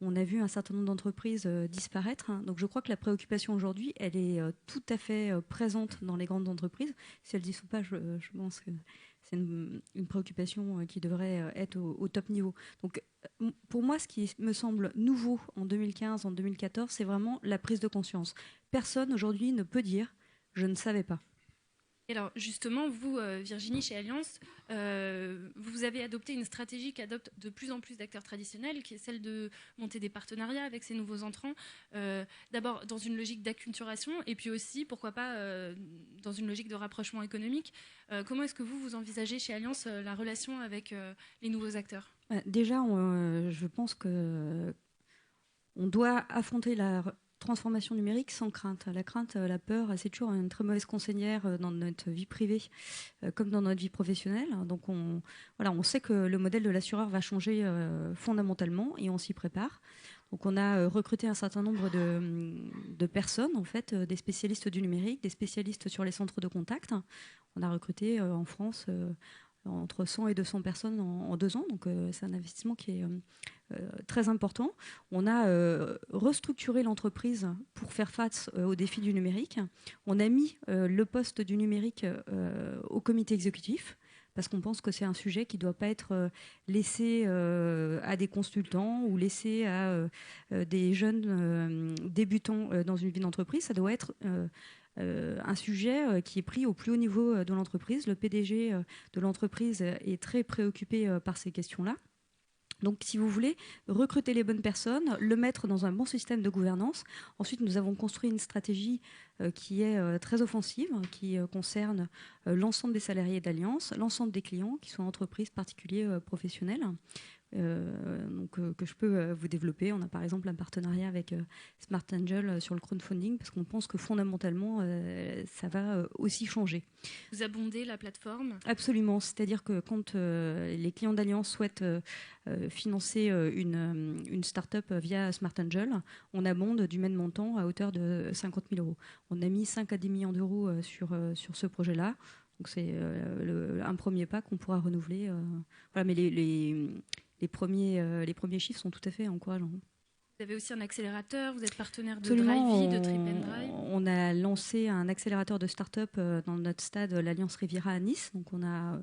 On a vu un certain nombre d'entreprises disparaître. Donc je crois que la préoccupation aujourd'hui, elle est tout à fait présente dans les grandes entreprises. Si elles ne disent pas, je pense que c'est une préoccupation qui devrait être au top niveau. Donc pour moi, ce qui me semble nouveau en 2015, en 2014, c'est vraiment la prise de conscience. Personne aujourd'hui ne peut dire « je ne savais pas ». Et alors justement, vous, Virginie, chez Allianz, vous avez adopté une stratégie qu'adoptent de plus en plus d'acteurs traditionnels, qui est celle de monter des partenariats avec ces nouveaux entrants, d'abord dans une logique d'acculturation, et puis aussi, pourquoi pas, dans une logique de rapprochement économique. Comment est-ce que vous envisagez chez Allianz la relation avec les nouveaux acteurs? Déjà, je pense qu'on doit affronter la transformation numérique sans crainte. La crainte, la peur, c'est toujours une très mauvaise conseillère dans notre vie privée comme dans notre vie professionnelle. Donc on sait que le modèle de l'assureur va changer fondamentalement et on s'y prépare. Donc on a recruté un certain nombre de personnes, en fait, des spécialistes du numérique, des spécialistes sur les centres de contact. On a recruté en France entre 100 et 200 personnes en 2 ans. Donc c'est un investissement qui est très important. On a restructuré l'entreprise pour faire face aux défis du numérique. On a mis le poste du numérique au comité exécutif parce qu'on pense que c'est un sujet qui ne doit pas être laissé à des consultants ou laissé à des jeunes débutants dans une vie d'entreprise. Ça doit être un sujet qui est pris au plus haut niveau de l'entreprise. Le PDG de l'entreprise est très préoccupé par ces questions-là. Donc, si vous voulez, recruter les bonnes personnes, le mettre dans un bon système de gouvernance. Ensuite, nous avons construit une stratégie qui est très offensive, qui concerne l'ensemble des salariés d'Alliance, l'ensemble des clients, qui sont entreprises, particuliers, professionnels. Que je peux vous développer. On a par exemple un partenariat avec Smart Angel sur le crowdfunding parce qu'on pense que fondamentalement ça va aussi changer. Vous abondez la plateforme ? Absolument, c'est-à-dire que quand les clients d'Alliance souhaitent financer une start-up via Smart Angel, on abonde du même montant à hauteur de 50 000 €. On a mis 5 à 10 millions d'euros sur ce projet-là. Donc c'est un premier pas qu'on pourra renouveler. Voilà, mais les premiers chiffres sont tout à fait encourageants. Vous avez aussi un accélérateur, vous êtes partenaire de Absolument, Drivey, de Trip and Drive. On a lancé un accélérateur de start-up dans notre stade, l'Alliance Riviera à Nice. Donc on a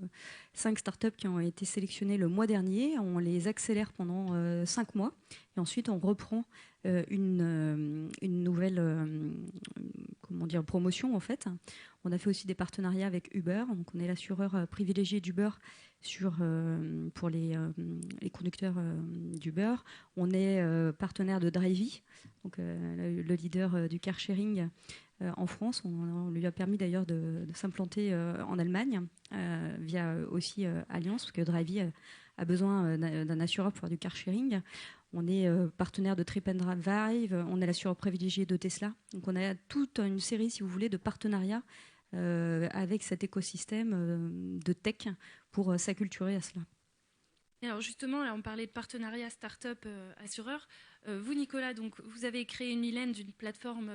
5 start-up qui ont été sélectionnées le mois dernier. On les accélère pendant 5 mois. Et ensuite, on reprend une nouvelle promotion, en fait. On a fait aussi des partenariats avec Uber. Donc on est l'assureur privilégié d'Uber pour les conducteurs d'Uber. On est partenaire de Drivey, donc le leader du car sharing en France. On lui a permis d'ailleurs de s'implanter en Allemagne via aussi Alliance, parce que Drivey a besoin d'un assureur pour faire du car sharing. On est partenaire de Trip and Drive, on est l'assureur privilégié de Tesla. Donc on a toute une série, si vous voulez, de partenariats avec cet écosystème de tech pour s'acculturer à cela. Et alors justement, là on parlait de partenariat start-up assureur. Vous Nicolas, donc, vous avez créé une Mylène, une plateforme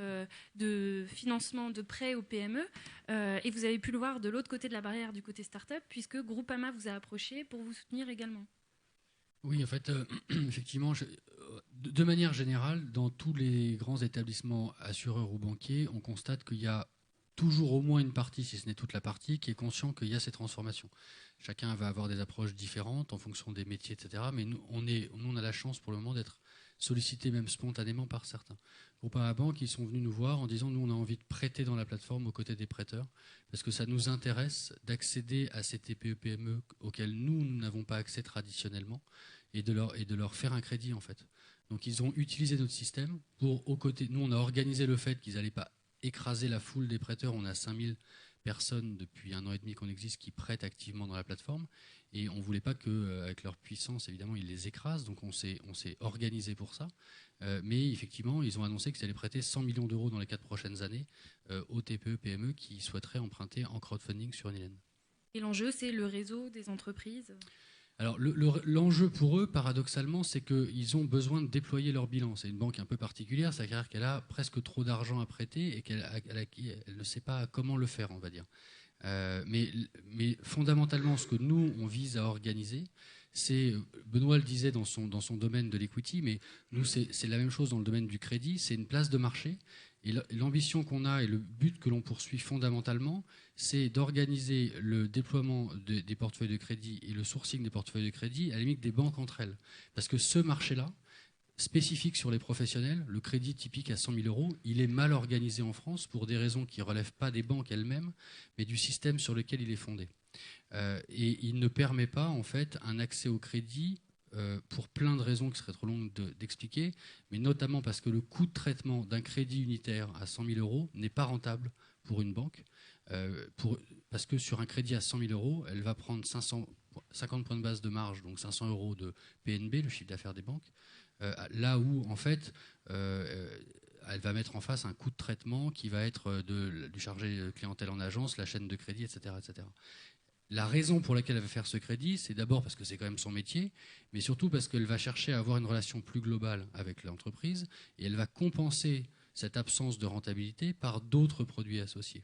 de financement de prêts aux PME et vous avez pu le voir de l'autre côté de la barrière, du côté start-up, puisque Groupama vous a approché pour vous soutenir également. Oui, en fait, effectivement, de manière générale, dans tous les grands établissements assureurs ou banquiers, on constate qu'il y a toujours au moins une partie, si ce n'est toute la partie, qui est conscient qu'il y a ces transformations. Chacun va avoir des approches différentes en fonction des métiers, etc. Mais nous, on a la chance pour le moment d'être sollicités même spontanément par certains. Groupama Banque, ils sont venus nous voir en disant « Nous, on a envie de prêter dans la plateforme aux côtés des prêteurs parce que ça nous intéresse d'accéder à ces TPE-PME auxquels nous n'avons pas accès traditionnellement et de leur faire un crédit, en fait. » Donc, ils ont utilisé notre système pour, aux côtés, nous, on a organisé le fait qu'ils n'allaient pas écraser la foule des prêteurs. On a 5000 personnes depuis 1 an et demi qu'on existe qui prêtent activement dans la plateforme et on ne voulait pas qu'avec leur puissance, évidemment, ils les écrasent. Donc on s'est organisé pour ça. Mais effectivement, ils ont annoncé qu'ils allaient prêter 100 millions d'euros dans les 4 prochaines années aux TPE, PME qui souhaiteraient emprunter en crowdfunding sur Mylène. Et l'enjeu, c'est le réseau des entreprises. Alors l'enjeu pour eux, paradoxalement, c'est qu'ils ont besoin de déployer leur bilan. C'est une banque un peu particulière, c'est-à-dire qu'elle a presque trop d'argent à prêter et qu'elle ne sait pas comment le faire, on va dire. Mais fondamentalement, ce que nous, on vise à organiser, c'est, Benoît le disait dans son domaine de l'equity, mais nous, c'est la même chose dans le domaine du crédit, c'est une place de marché. Et l'ambition qu'on a et le but que l'on poursuit fondamentalement, c'est d'organiser le déploiement des portefeuilles de crédit et le sourcing des portefeuilles de crédit à la limite des banques entre elles. Parce que ce marché-là, spécifique sur les professionnels, le crédit typique à 100 000 euros, il est mal organisé en France pour des raisons qui ne relèvent pas des banques elles-mêmes, mais du système sur lequel il est fondé. Et il ne permet pas, en fait, un accès au crédit pour plein de raisons qui seraient trop longues d'expliquer, mais notamment parce que le coût de traitement d'un crédit unitaire à 100 000 euros n'est pas rentable pour une banque, parce que sur un crédit à 100 000 euros, elle va prendre 50 points de base de marge, donc 500 euros de PNB, le chiffre d'affaires des banques, là où, en fait, elle va mettre en face un coût de traitement qui va être du chargé clientèle en agence, la chaîne de crédit, etc., etc. La raison pour laquelle elle va faire ce crédit, c'est d'abord parce que c'est quand même son métier, mais surtout parce qu'elle va chercher à avoir une relation plus globale avec l'entreprise et elle va compenser cette absence de rentabilité par d'autres produits associés.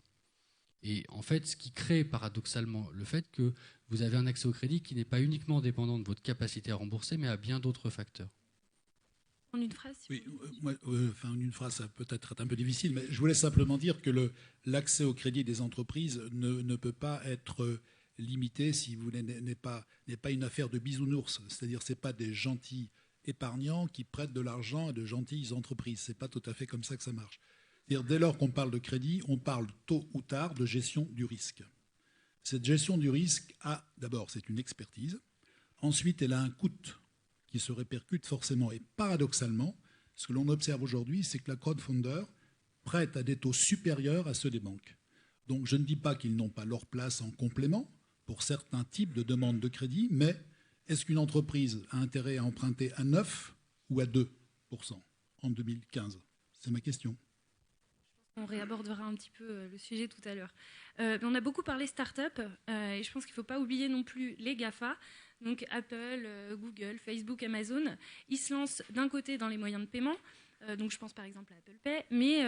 Et en fait, ce qui crée paradoxalement le fait que vous avez un accès au crédit qui n'est pas uniquement dépendant de votre capacité à rembourser, mais à bien d'autres facteurs. En une phrase, oui, une phrase, ça peut être un peu difficile, mais je voulais simplement dire que l'accès au crédit des entreprises ne peut pas être limité, si vous voulez, n'est pas une affaire de bisounours. C'est-à-dire, c'est pas des gentils épargnants qui prêtent de l'argent à de gentilles entreprises. C'est pas tout à fait comme ça que ça marche. Dès lors qu'on parle de crédit, on parle tôt ou tard de gestion du risque. Cette gestion du risque d'abord, c'est une expertise. Ensuite, elle a un coût qui se répercute forcément. Et paradoxalement, ce que l'on observe aujourd'hui, c'est que la crowdfunder prête à des taux supérieurs à ceux des banques. Donc je ne dis pas qu'ils n'ont pas leur place en complément pour certains types de demandes de crédit, mais est-ce qu'une entreprise a intérêt à emprunter à 9 ou à 2% en 2015 ? C'est ma question. On réabordera un petit peu le sujet tout à l'heure. On a beaucoup parlé start-up et je pense qu'il ne faut pas oublier non plus les GAFA, donc Apple, Google, Facebook, Amazon. Ils se lancent d'un côté dans les moyens de paiement, donc je pense par exemple à Apple Pay, mais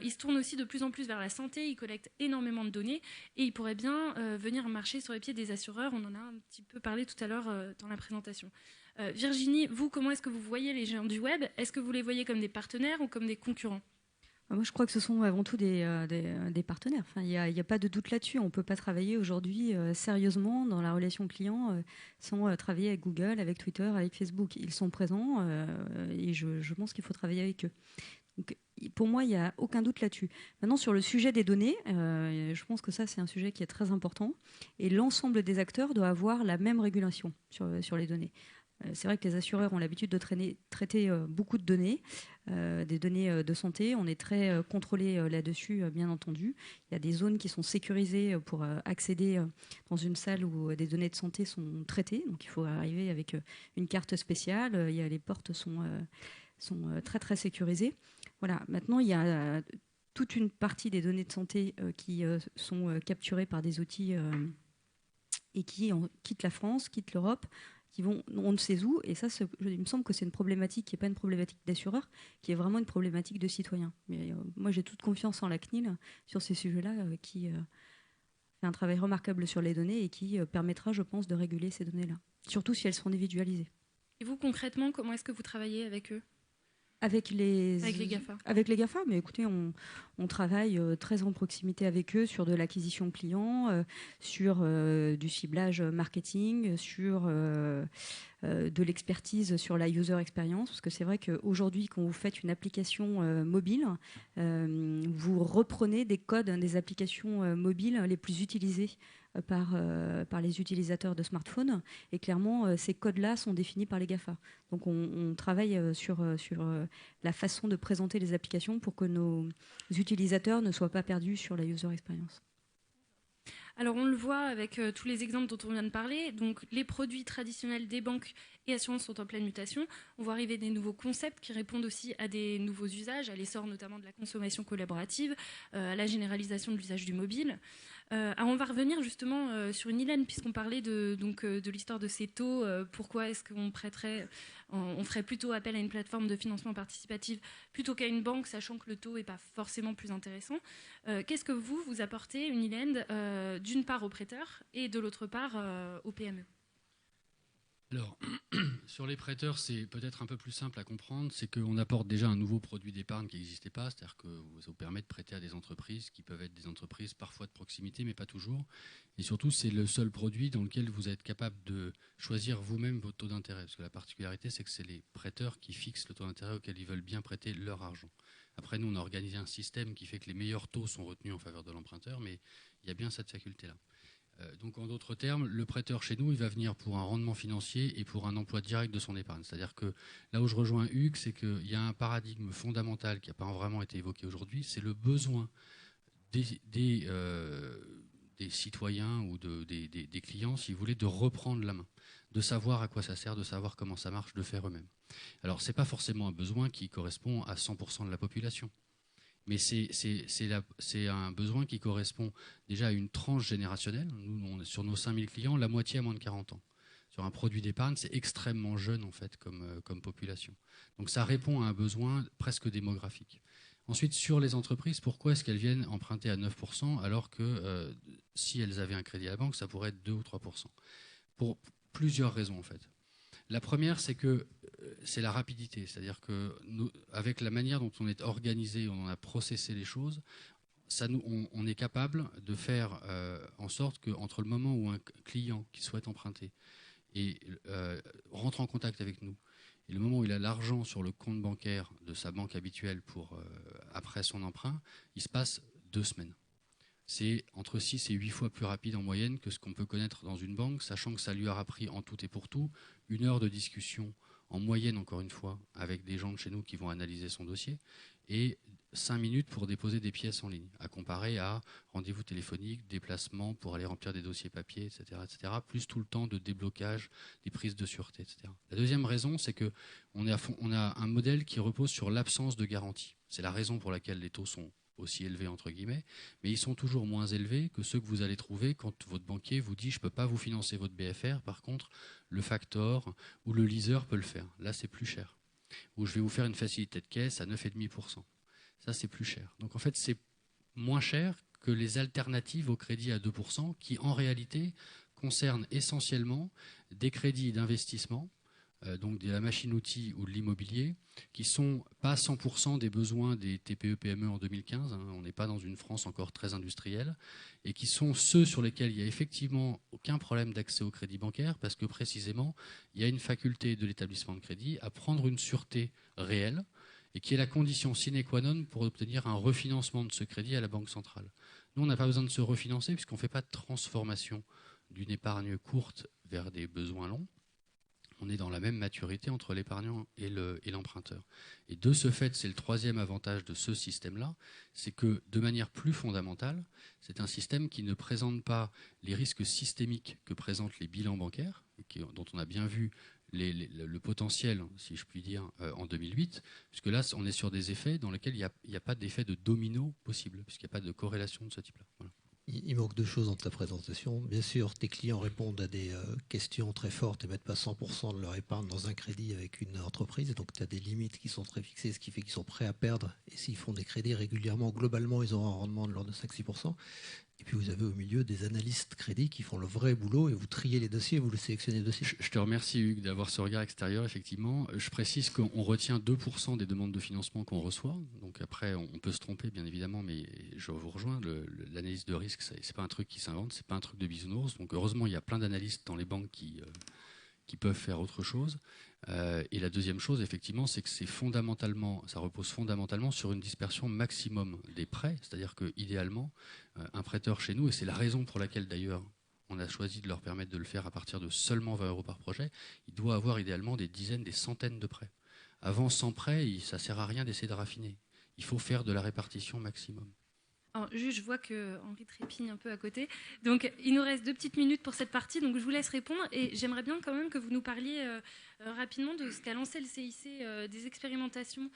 ils se tournent aussi de plus en plus vers la santé, ils collectent énormément de données et ils pourraient bien venir marcher sur les pieds des assureurs. On en a un petit peu parlé tout à l'heure dans la présentation. Virginie, vous, comment est-ce que vous voyez les géants du web ? Est-ce que vous les voyez comme des partenaires ou comme des concurrents ? Moi, je crois que ce sont avant tout des partenaires. Enfin, il n'y a pas de doute là-dessus. On ne peut pas travailler aujourd'hui sérieusement dans la relation client sans travailler avec Google, avec Twitter, avec Facebook. Ils sont présents et je pense qu'il faut travailler avec eux. Donc, pour moi, il n'y a aucun doute là-dessus. Maintenant, sur le sujet des données, je pense que ça, c'est un sujet qui est très important. Et l'ensemble des acteurs doit avoir la même régulation sur les données. C'est vrai que les assureurs ont l'habitude de traiter beaucoup de données, des données de santé. On est très contrôlé là-dessus, bien entendu. Il y a des zones qui sont sécurisées pour accéder dans une salle où des données de santé sont traitées. Donc il faut arriver avec une carte spéciale. Les portes sont très très sécurisées. Voilà. Maintenant, il y a toute une partie des données de santé qui sont capturées par des outils et qui quittent la France, quittent l'Europe, qui vont on ne sait où, et ça, il me semble que c'est une problématique qui n'est pas une problématique d'assureur, qui est vraiment une problématique de citoyen. Mais moi, j'ai toute confiance en la CNIL sur ces sujets-là, qui fait un travail remarquable sur les données et qui permettra, je pense, de réguler ces données-là, surtout si elles sont individualisées. Et vous, concrètement, comment est-ce que vous travaillez avec eux ? Avec les GAFA. Avec les GAFA, mais écoutez, on travaille très en proximité avec eux sur de l'acquisition client, sur du ciblage marketing, sur de l'expertise sur la user experience, parce que c'est vrai qu'aujourd'hui, quand vous faites une application mobile, vous reprenez des codes des applications mobiles les plus utilisées par les utilisateurs de smartphones, et clairement ces codes-là sont définis par les GAFA. Donc on travaille sur la façon de présenter les applications pour que nos utilisateurs ne soient pas perdus sur la user experience. Alors on le voit avec tous les exemples dont on vient de parler, donc les produits traditionnels des banques et assurances sont en pleine mutation. On voit arriver des nouveaux concepts qui répondent aussi à des nouveaux usages, à l'essor notamment de la consommation collaborative, à la généralisation de l'usage du mobile. Alors on va revenir justement sur une Hélène, puisqu'on parlait de l'histoire de ces taux. Pourquoi est-ce qu'on on ferait plutôt appel à une plateforme de financement participatif plutôt qu'à une banque, sachant que le taux n'est pas forcément plus intéressant. Qu'est-ce que vous apportez, une Hélène, d'une part aux prêteurs et de l'autre part aux PME ? Alors, sur les prêteurs, c'est peut-être un peu plus simple à comprendre, c'est qu'on apporte déjà un nouveau produit d'épargne qui n'existait pas, c'est-à-dire que ça vous permet de prêter à des entreprises qui peuvent être des entreprises parfois de proximité, mais pas toujours. Et surtout, c'est le seul produit dans lequel vous êtes capable de choisir vous-même votre taux d'intérêt, parce que la particularité, c'est que c'est les prêteurs qui fixent le taux d'intérêt auquel ils veulent bien prêter leur argent. Après, nous, on a organisé un système qui fait que les meilleurs taux sont retenus en faveur de l'emprunteur, mais il y a bien cette faculté-là. Donc en d'autres termes, le prêteur chez nous, il va venir pour un rendement financier et pour un emploi direct de son épargne. C'est-à-dire que là où je rejoins Hugues, c'est qu'il y a un paradigme fondamental qui n'a pas vraiment été évoqué aujourd'hui, c'est le besoin des citoyens ou des clients, si vous voulez, de reprendre la main, de savoir à quoi ça sert, de savoir comment ça marche, de faire eux-mêmes. Alors ce n'est pas forcément un besoin qui correspond à 100% de la population. Mais c'est un besoin qui correspond déjà à une tranche générationnelle. Nous, sur nos 5000 clients, la moitié a moins de 40 ans. Sur un produit d'épargne, c'est extrêmement jeune en fait comme population. Donc ça répond à un besoin presque démographique. Ensuite, sur les entreprises, pourquoi est-ce qu'elles viennent emprunter à 9% alors que si elles avaient un crédit à la banque, ça pourrait être 2 ou 3%? Pour plusieurs raisons en fait. La première, c'est que c'est la rapidité. C'est-à-dire qu'avec la manière dont on est organisé, on a processé les choses, on est capable de faire en sorte qu'entre le moment où un client qui souhaite emprunter et rentre en contact avec nous, et le moment où il a l'argent sur le compte bancaire de sa banque habituelle après son emprunt, il se passe 2 semaines. C'est entre 6 et 8 fois plus rapide en moyenne que ce qu'on peut connaître dans une banque, sachant que ça lui aura pris en tout et pour tout 1 heure de discussion, en moyenne encore une fois, avec des gens de chez nous qui vont analyser son dossier, et 5 minutes pour déposer des pièces en ligne, à comparer à rendez-vous téléphonique, déplacement pour aller remplir des dossiers papier, etc., plus tout le temps de déblocage, des prises de sûreté, etc. La deuxième raison, c'est qu'on a un modèle qui repose sur l'absence de garantie. C'est la raison pour laquelle les taux sont aussi élevés, entre guillemets, mais ils sont toujours moins élevés que ceux que vous allez trouver quand votre banquier vous dit « je ne peux pas vous financer votre BFR, par contre, le factor ou le leaser peut le faire. Là, c'est plus cher. Ou je vais vous faire une facilité de caisse à 9,5%. Ça, c'est plus cher. Donc, en fait, c'est moins cher que les alternatives au crédit à 2% qui, en réalité, concernent essentiellement des crédits d'investissement, donc de la machine-outil ou de l'immobilier, qui ne sont pas 100% des besoins des TPE-PME en 2015, hein, on n'est pas dans une France encore très industrielle, et qui sont ceux sur lesquels il n'y a effectivement aucun problème d'accès au crédit bancaire, parce que précisément, il y a une faculté de l'établissement de crédit à prendre une sûreté réelle, et qui est la condition sine qua non pour obtenir un refinancement de ce crédit à la Banque centrale. Nous, on n'a pas besoin de se refinancer, puisqu'on ne fait pas de transformation d'une épargne courte vers des besoins longs. On est dans la même maturité entre l'épargnant et l'emprunteur. Et de ce fait, c'est le troisième avantage de ce système-là, c'est que de manière plus fondamentale, c'est un système qui ne présente pas les risques systémiques que présentent les bilans bancaires, dont on a bien vu le potentiel, si je puis dire, en 2008, puisque là, on est sur des effets dans lesquels il n'y a pas d'effet de domino possible, puisqu'il n'y a pas de corrélation de ce type-là. Voilà. Il manque 2 choses dans ta présentation. Bien sûr, tes clients répondent à des questions très fortes et ne mettent pas 100% de leur épargne dans un crédit avec une entreprise. Donc, tu as des limites qui sont très fixées, ce qui fait qu'ils sont prêts à perdre. Et s'ils font des crédits régulièrement, globalement, ils auront un rendement de l'ordre de 5-6%. Et puis, vous avez au milieu des analystes crédit qui font le vrai boulot et vous triez les dossiers, vous le sélectionnez les dossiers. Je te remercie, Hugues, d'avoir ce regard extérieur, effectivement. Je précise qu'on retient 2% des demandes de financement qu'on reçoit. Donc après, on peut se tromper, bien évidemment, mais je vous rejoins. L'analyse de risque, c'est pas un truc qui s'invente, c'est pas un truc de bisounours. Donc heureusement, il y a plein d'analystes dans les banques qui peuvent faire autre chose. Et la deuxième chose, effectivement, c'est que ça repose fondamentalement sur une dispersion maximum des prêts. C'est-à-dire que idéalement, un prêteur chez nous, et c'est la raison pour laquelle d'ailleurs on a choisi de leur permettre de le faire à partir de seulement 20 € par projet, il doit avoir idéalement des dizaines, des centaines de prêts. Avant, sans prêt, ça ne sert à rien d'essayer de raffiner. Il faut faire de la répartition maximum. Alors, juste, je vois que Henri trépigne un peu à côté. Donc, il nous reste 2 petites minutes pour cette partie. Donc, je vous laisse répondre. Et j'aimerais bien quand même que vous nous parliez rapidement de ce qu'a lancé le CIC, des expérimentations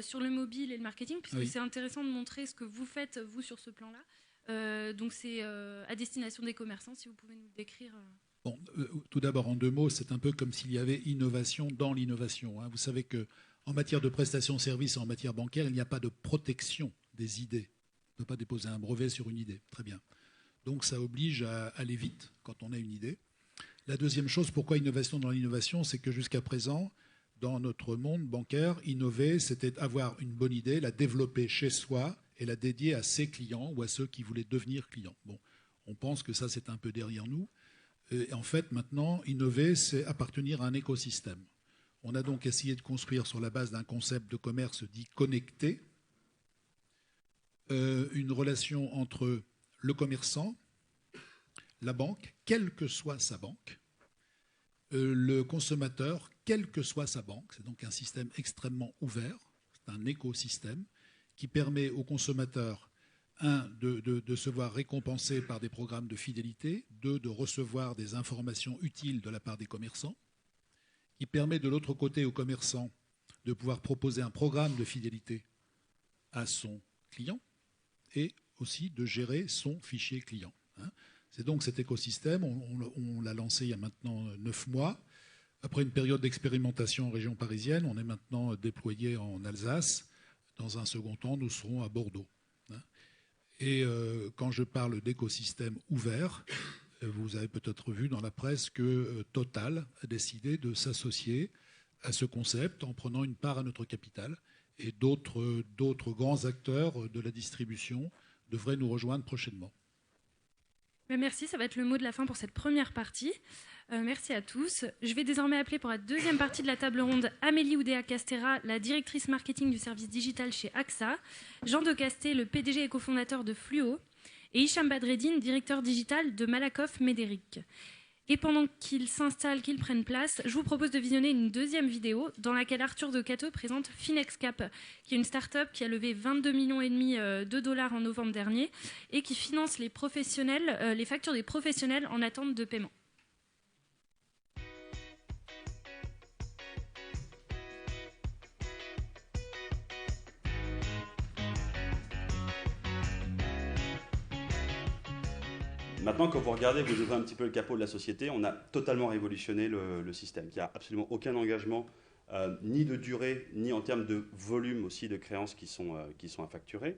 sur le mobile et le marketing, puisque oui. C'est intéressant de montrer ce que vous faites, vous, sur ce plan-là. Donc, c'est à destination des commerçants, si vous pouvez nous le décrire. Bon, tout d'abord, en 2 mots, c'est un peu comme s'il y avait innovation dans l'innovation. Hein. Vous savez qu'en matière de prestations de services et en matière bancaire, il n'y a pas de protection des idées. On ne peut pas déposer un brevet sur une idée. Très bien. Donc ça oblige à aller vite quand on a une idée. La deuxième chose, pourquoi innovation dans l'innovation, c'est que jusqu'à présent, dans notre monde bancaire, innover, c'était avoir une bonne idée, la développer chez soi et la dédier à ses clients ou à ceux qui voulaient devenir clients. Bon, on pense que ça, c'est un peu derrière nous. Et en fait, maintenant, innover, c'est appartenir à un écosystème. On a donc essayé de construire sur la base d'un concept de commerce dit connecté, une relation entre le commerçant, la banque, quelle que soit sa banque, le consommateur, quelle que soit sa banque. C'est donc un système extrêmement ouvert, c'est un écosystème qui permet au consommateur, de se voir récompensé par des programmes de fidélité, de recevoir des informations utiles de la part des commerçants, qui permet de l'autre côté au commerçant de pouvoir proposer un programme de fidélité à son client, et aussi de gérer son fichier client. C'est donc cet écosystème, on l'a lancé il y a maintenant 9 mois. Après une période d'expérimentation en région parisienne, on est maintenant déployé en Alsace. Dans un second temps, nous serons à Bordeaux. Et quand je parle d'écosystème ouvert, vous avez peut-être vu dans la presse que Total a décidé de s'associer à ce concept en prenant une part à notre capital. Et d'autres grands acteurs de la distribution devraient nous rejoindre prochainement. Merci, ça va être le mot de la fin pour cette première partie. Merci à tous. Je vais désormais appeler pour la deuxième partie de la table ronde Amélie Oudéa-Castéra, la directrice marketing du service digital chez AXA, Jean de Casté, le PDG et cofondateur de Fluo, et Hicham Badreddine, directeur digital de Malakoff Médéric. Et pendant qu'ils s'installent, qu'ils prennent place, je vous propose de visionner une deuxième vidéo dans laquelle Arthur de Cateau présente FinexCap, qui est une start-up qui a levé 22,5 millions de dollars en novembre dernier et qui finance les professionnels, les factures des professionnels en attente de paiement. Maintenant, quand vous regardez, vous ouvrez un petit peu le capot de la société, on a totalement révolutionné le système. Il n'y a absolument aucun engagement, ni de durée, ni en termes de volume aussi de créances qui sont à facturer.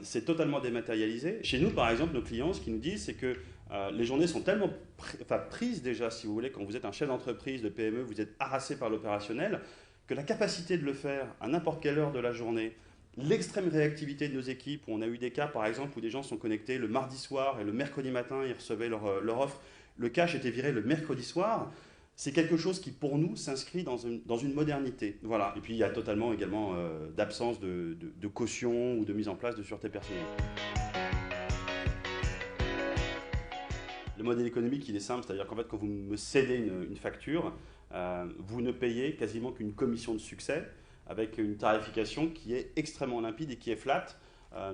C'est totalement dématérialisé. Chez nous, par exemple, nos clients, ce qu'ils nous disent, c'est que les journées sont tellement prises déjà, si vous voulez, quand vous êtes un chef d'entreprise, de PME, vous êtes harassé par l'opérationnel, que la capacité de le faire à n'importe quelle heure de la journée, l'extrême réactivité de nos équipes, où on a eu des cas par exemple où des gens sont connectés le mardi soir et le mercredi matin, ils recevaient leur offre, le cash était viré le mercredi soir, c'est quelque chose qui pour nous s'inscrit dans une modernité. Voilà. Et puis il y a totalement également d'absence de caution ou de mise en place de sûreté personnelle. Le modèle économique il est simple, c'est-à-dire qu'en fait quand vous me cédez une facture, vous ne payez quasiment qu'une commission de succès, avec une tarification qui est extrêmement limpide et qui est flat,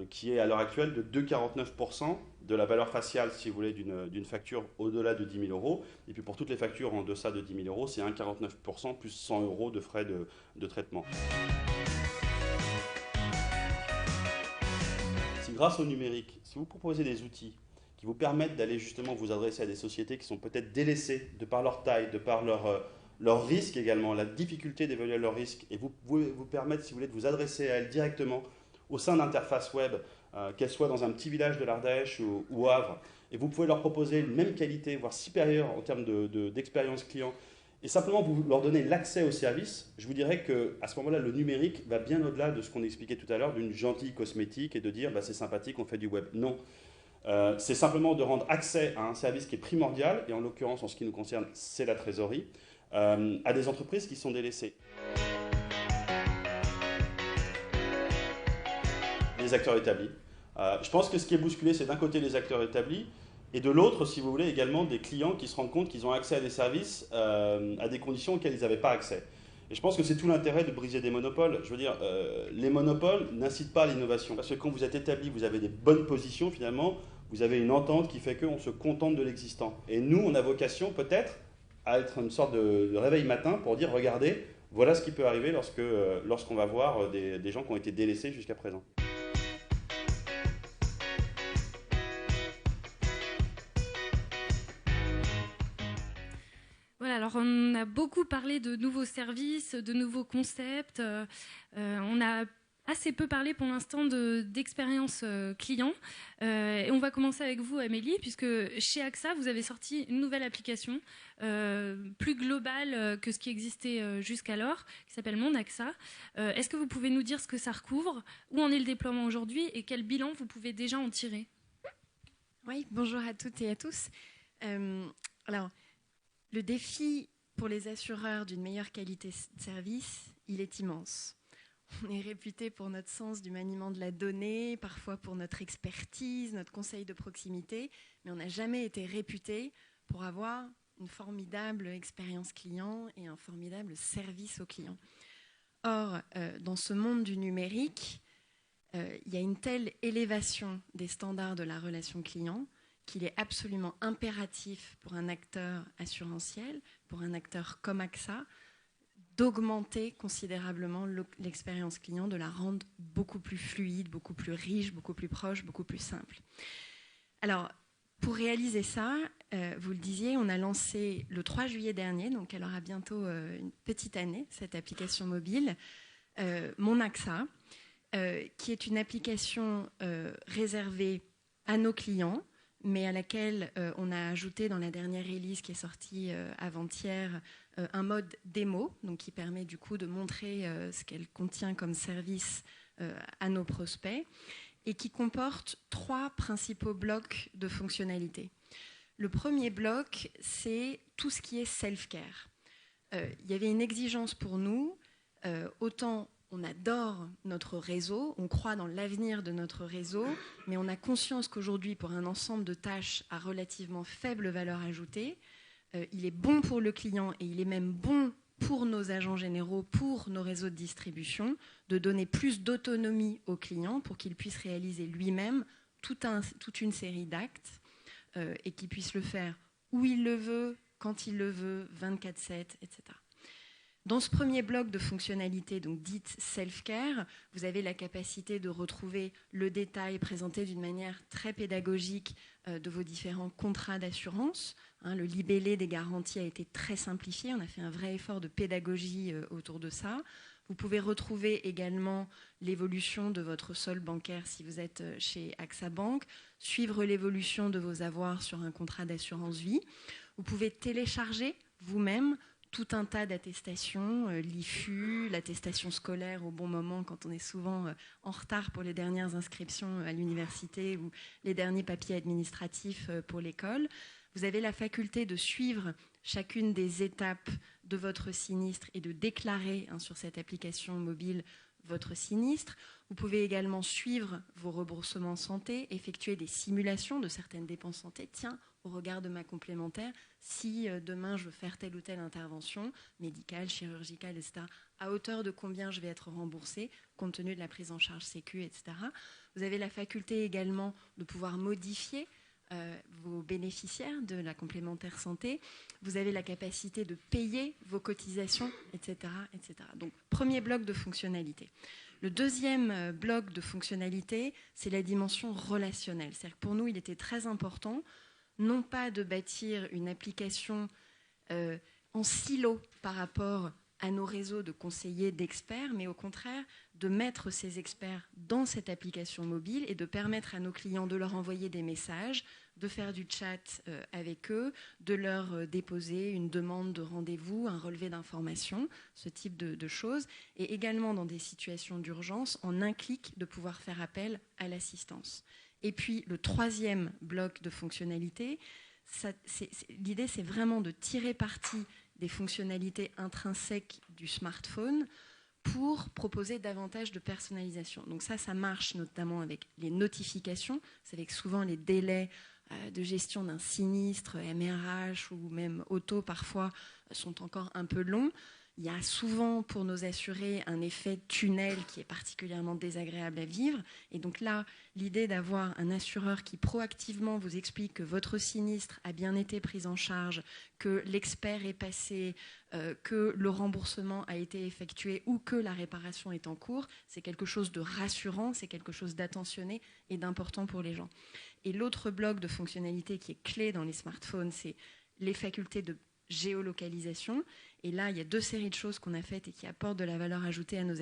qui est à l'heure actuelle de 2,49% de la valeur faciale, si vous voulez, d'une facture au-delà de 10 000 euros. Et puis pour toutes les factures en deçà de 10 000 euros, c'est 1,49% plus 100 euros de frais de traitement. Si grâce au numérique, si vous proposez des outils qui vous permettent d'aller justement vous adresser à des sociétés qui sont peut-être délaissées de par leur taille, de par leur risque également, la difficulté d'évaluer leur risque, et vous permettre, si vous voulez, de vous adresser à elles directement au sein d'interfaces web, qu'elles soient dans un petit village de l'Ardèche ou au Havre, et vous pouvez leur proposer une même qualité, voire supérieure en termes d'expérience client, et simplement vous leur donner l'accès au service, je vous dirais qu'à ce moment-là, le numérique va bien au-delà de ce qu'on expliquait tout à l'heure, d'une gentille cosmétique et de dire bah, c'est sympathique, on fait du web. Non. C'est simplement de rendre accès à un service qui est primordial, et en l'occurrence, en ce qui nous concerne, c'est la trésorerie, à des entreprises qui sont délaissées. Les acteurs établis. Je pense que ce qui est bousculé, c'est d'un côté les acteurs établis, et de l'autre, si vous voulez, également des clients qui se rendent compte qu'ils ont accès à des services à des conditions auxquelles ils n'avaient pas accès. Et je pense que c'est tout l'intérêt de briser des monopoles. Je veux dire, les monopoles n'incitent pas à l'innovation. Parce que quand vous êtes établi, vous avez des bonnes positions, finalement, vous avez une entente qui fait qu'on se contente de l'existant. Et nous, on a vocation peut-être à être une sorte de réveil matin pour dire, regardez, voilà ce qui peut arriver lorsqu'on va voir des gens qui ont été délaissés jusqu'à présent. Voilà, alors on a beaucoup parlé de nouveaux services, de nouveaux concepts. On a assez peu parlé pour l'instant d'expérience client. Et on va commencer avec vous, Amélie, puisque chez AXA, vous avez sorti une nouvelle application plus globale que ce qui existait jusqu'alors, qui s'appelle Mon AXA. Est-ce que vous pouvez nous dire ce que ça recouvre, où en est le déploiement aujourd'hui et quel bilan vous pouvez déjà en tirer? Oui, bonjour à toutes et à tous. Alors, le défi pour les assureurs d'une meilleure qualité de service, il est immense. On est réputé pour notre sens du maniement de la donnée, parfois pour notre expertise, notre conseil de proximité, mais on n'a jamais été réputé pour avoir une formidable expérience client et un formidable service aux clients. Or, dans ce monde du numérique, il y a une telle élévation des standards de la relation client qu'il est absolument impératif pour un acteur assurantiel, pour un acteur comme AXA, d'augmenter considérablement l'expérience client, de la rendre beaucoup plus fluide, beaucoup plus riche, beaucoup plus proche, beaucoup plus simple. Alors, pour réaliser ça, vous le disiez, on a lancé le 3 juillet dernier, donc elle aura bientôt une petite année, cette application mobile, Mon AXA, qui est une application réservée à nos clients, mais à laquelle on a ajouté dans la dernière release qui est sortie avant-hier un mode démo, donc qui permet du coup de montrer ce qu'elle contient comme service à nos prospects. et qui comporte 3 principaux blocs de fonctionnalités. Le premier bloc, c'est tout ce qui est self-care. Il y avait une exigence pour nous, autant on adore notre réseau, on croit dans l'avenir de notre réseau, mais on a conscience qu'aujourd'hui, pour un ensemble de tâches à relativement faible valeur ajoutée, il est bon pour le client et il est même bon pour nos agents généraux, pour nos réseaux de distribution, de donner plus d'autonomie au client pour qu'il puisse réaliser lui-même toute une série d'actes et qu'il puisse le faire où il le veut, quand il le veut, 24/7, etc. Dans ce premier bloc de fonctionnalités, donc dites self-care, vous avez la capacité de retrouver le détail présenté d'une manière très pédagogique de vos différents contrats d'assurance. Le libellé des garanties a été très simplifié. On a fait un vrai effort de pédagogie autour de ça. Vous pouvez retrouver également l'évolution de votre solde bancaire si vous êtes chez AXA Bank, suivre l'évolution de vos avoirs sur un contrat d'assurance vie. Vous pouvez télécharger vous-même tout un tas d'attestations, l'IFU, l'attestation scolaire au bon moment quand on est souvent en retard pour les dernières inscriptions à l'université ou les derniers papiers administratifs pour l'école. Vous avez la faculté de suivre chacune des étapes de votre sinistre et de déclarer sur cette application mobile votre sinistre. Vous pouvez également suivre vos remboursements santé, effectuer des simulations de certaines dépenses santé. Tiens, au regard de ma complémentaire, si demain je veux faire telle ou telle intervention médicale, chirurgicale, etc., à hauteur de combien je vais être remboursé, compte tenu de la prise en charge sécu, etc. Vous avez la faculté également de pouvoir modifier vos bénéficiaires de la complémentaire santé. Vous avez la capacité de payer vos cotisations, etc., etc. Donc, premier bloc de fonctionnalité. Le deuxième bloc de fonctionnalité, c'est la dimension relationnelle. C'est-à-dire que pour nous, il était très important non pas de bâtir une application en silo par rapport à nos réseaux de conseillers, d'experts, mais au contraire de mettre ces experts dans cette application mobile et de permettre à nos clients de leur envoyer des messages, de faire du chat avec eux, de leur déposer une demande de rendez-vous, un relevé d'informations, ce type de choses, et également dans des situations d'urgence, en un clic, de pouvoir faire appel à l'assistance. Et puis, le troisième bloc de fonctionnalité, l'idée, c'est vraiment de tirer parti des fonctionnalités intrinsèques du smartphone pour proposer davantage de personnalisation. Donc ça marche notamment avec les notifications. Vous savez que souvent, les délais de gestion d'un sinistre, MRH ou même auto, parfois, sont encore un peu longs. Il y a souvent pour nos assurés un effet tunnel qui est particulièrement désagréable à vivre. Et donc là, l'idée d'avoir un assureur qui proactivement vous explique que votre sinistre a bien été pris en charge, que l'expert est passé, que le remboursement a été effectué ou que la réparation est en cours, c'est quelque chose de rassurant, c'est quelque chose d'attentionné et d'important pour les gens. Et l'autre bloc de fonctionnalité qui est clé dans les smartphones, c'est les facultés de géolocalisation. Et là, il y a 2 séries de choses qu'on a faites et qui apportent de la valeur ajoutée à nos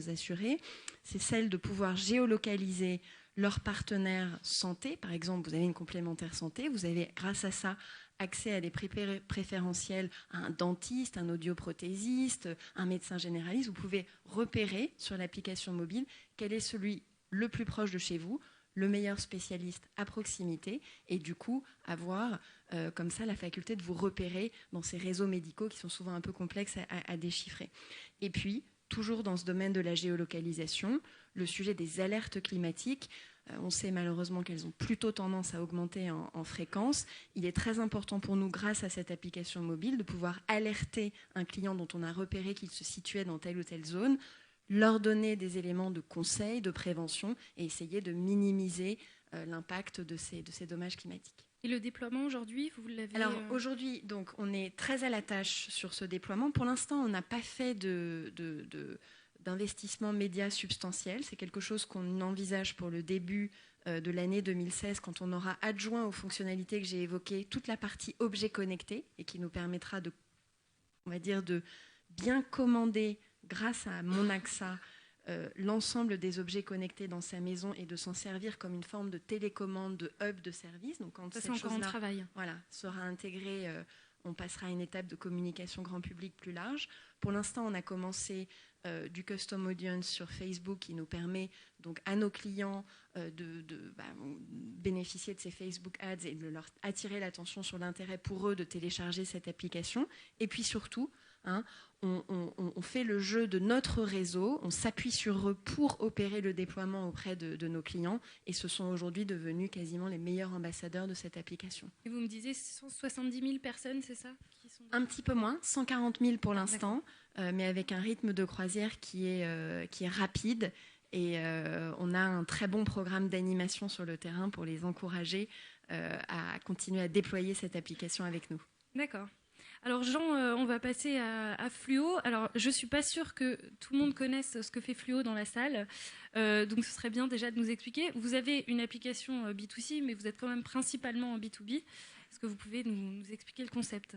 assurés. C'est celle de pouvoir géolocaliser leurs partenaires santé. Par exemple, vous avez une complémentaire santé, vous avez, grâce à ça, accès à des prix préférentiels à un dentiste, un audioprothésiste, un médecin généraliste. Vous pouvez repérer sur l'application mobile quel est celui le plus proche de chez vous, le meilleur spécialiste à proximité, et du coup avoir comme ça la faculté de vous repérer dans ces réseaux médicaux qui sont souvent un peu complexes à déchiffrer. Et puis, toujours dans ce domaine de la géolocalisation, le sujet des alertes climatiques, on sait malheureusement qu'elles ont plutôt tendance à augmenter en fréquence. Il est très important pour nous, grâce à cette application mobile, de pouvoir alerter un client dont on a repéré qu'il se situait dans telle ou telle zone, leur donner des éléments de conseil, de prévention et essayer de minimiser l'impact de ces dommages climatiques. Et le déploiement aujourd'hui, vous l'avez... Alors aujourd'hui, donc, on est très à la tâche sur ce déploiement. Pour l'instant, on n'a pas fait d'investissement média substantiel. C'est quelque chose qu'on envisage pour le début de l'année 2016, quand on aura adjoint aux fonctionnalités que j'ai évoquées toute la partie objets connectés et qui nous permettra de bien commander grâce à Mon AXA l'ensemble des objets connectés dans sa maison et de s'en servir comme une forme de télécommande, de hub de service. Donc quand ça, c'est encore en travail. Voilà, sera intégré, on passera à une étape de communication grand public plus large. Pour l'instant, on a commencé du custom audience sur Facebook qui nous permet donc à nos clients de bénéficier de ces Facebook Ads et de leur attirer l'attention sur l'intérêt pour eux de télécharger cette application. Et puis surtout, on fait le jeu de notre réseau, on s'appuie sur eux pour opérer le déploiement auprès de nos clients et ce sont aujourd'hui devenus quasiment les meilleurs ambassadeurs de cette application. Et vous me disiez 170 000 personnes, c'est ça qui sont... Un petit peu moins, 140 000 pour l'instant, mais avec un rythme de croisière qui est rapide et on a un très bon programme d'animation sur le terrain pour les encourager à continuer à déployer cette application avec nous. D'accord. Alors Jean, on va passer à Fluo. Alors je ne suis pas sûre que tout le monde connaisse ce que fait Fluo dans la salle, donc ce serait bien déjà de nous expliquer. Vous avez une application B2C, mais vous êtes quand même principalement en B2B. Est-ce que vous pouvez nous expliquer le concept ?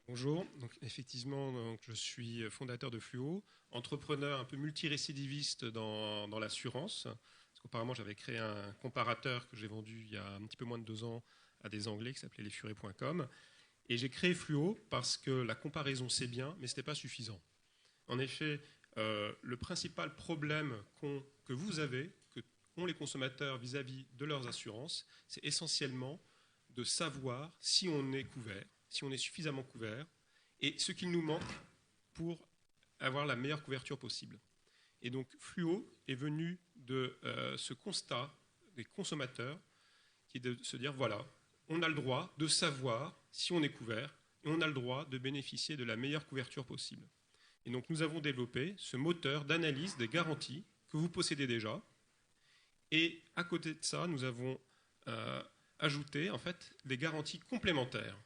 Bonjour, donc, effectivement je suis fondateur de Fluo, entrepreneur un peu multirécidiviste dans l'assurance. Parce qu'auparavant j'avais créé un comparateur que j'ai vendu il y a un petit peu moins de 2 ans à des Anglais qui s'appelait lesfurets.com. Et j'ai créé Fluo parce que la comparaison c'est bien, mais ce n'était pas suffisant. En effet, le principal problème que vous avez, que ont les consommateurs vis-à-vis de leurs assurances, c'est essentiellement de savoir si on est couvert, si on est suffisamment couvert, et ce qu'il nous manque pour avoir la meilleure couverture possible. Et donc Fluo est venu de ce constat des consommateurs, qui est de se dire, voilà, on a le droit de savoir si on est couvert et on a le droit de bénéficier de la meilleure couverture possible. Et donc nous avons développé ce moteur d'analyse des garanties que vous possédez déjà. Et à côté de ça, nous avons ajouté en fait des garanties complémentaires,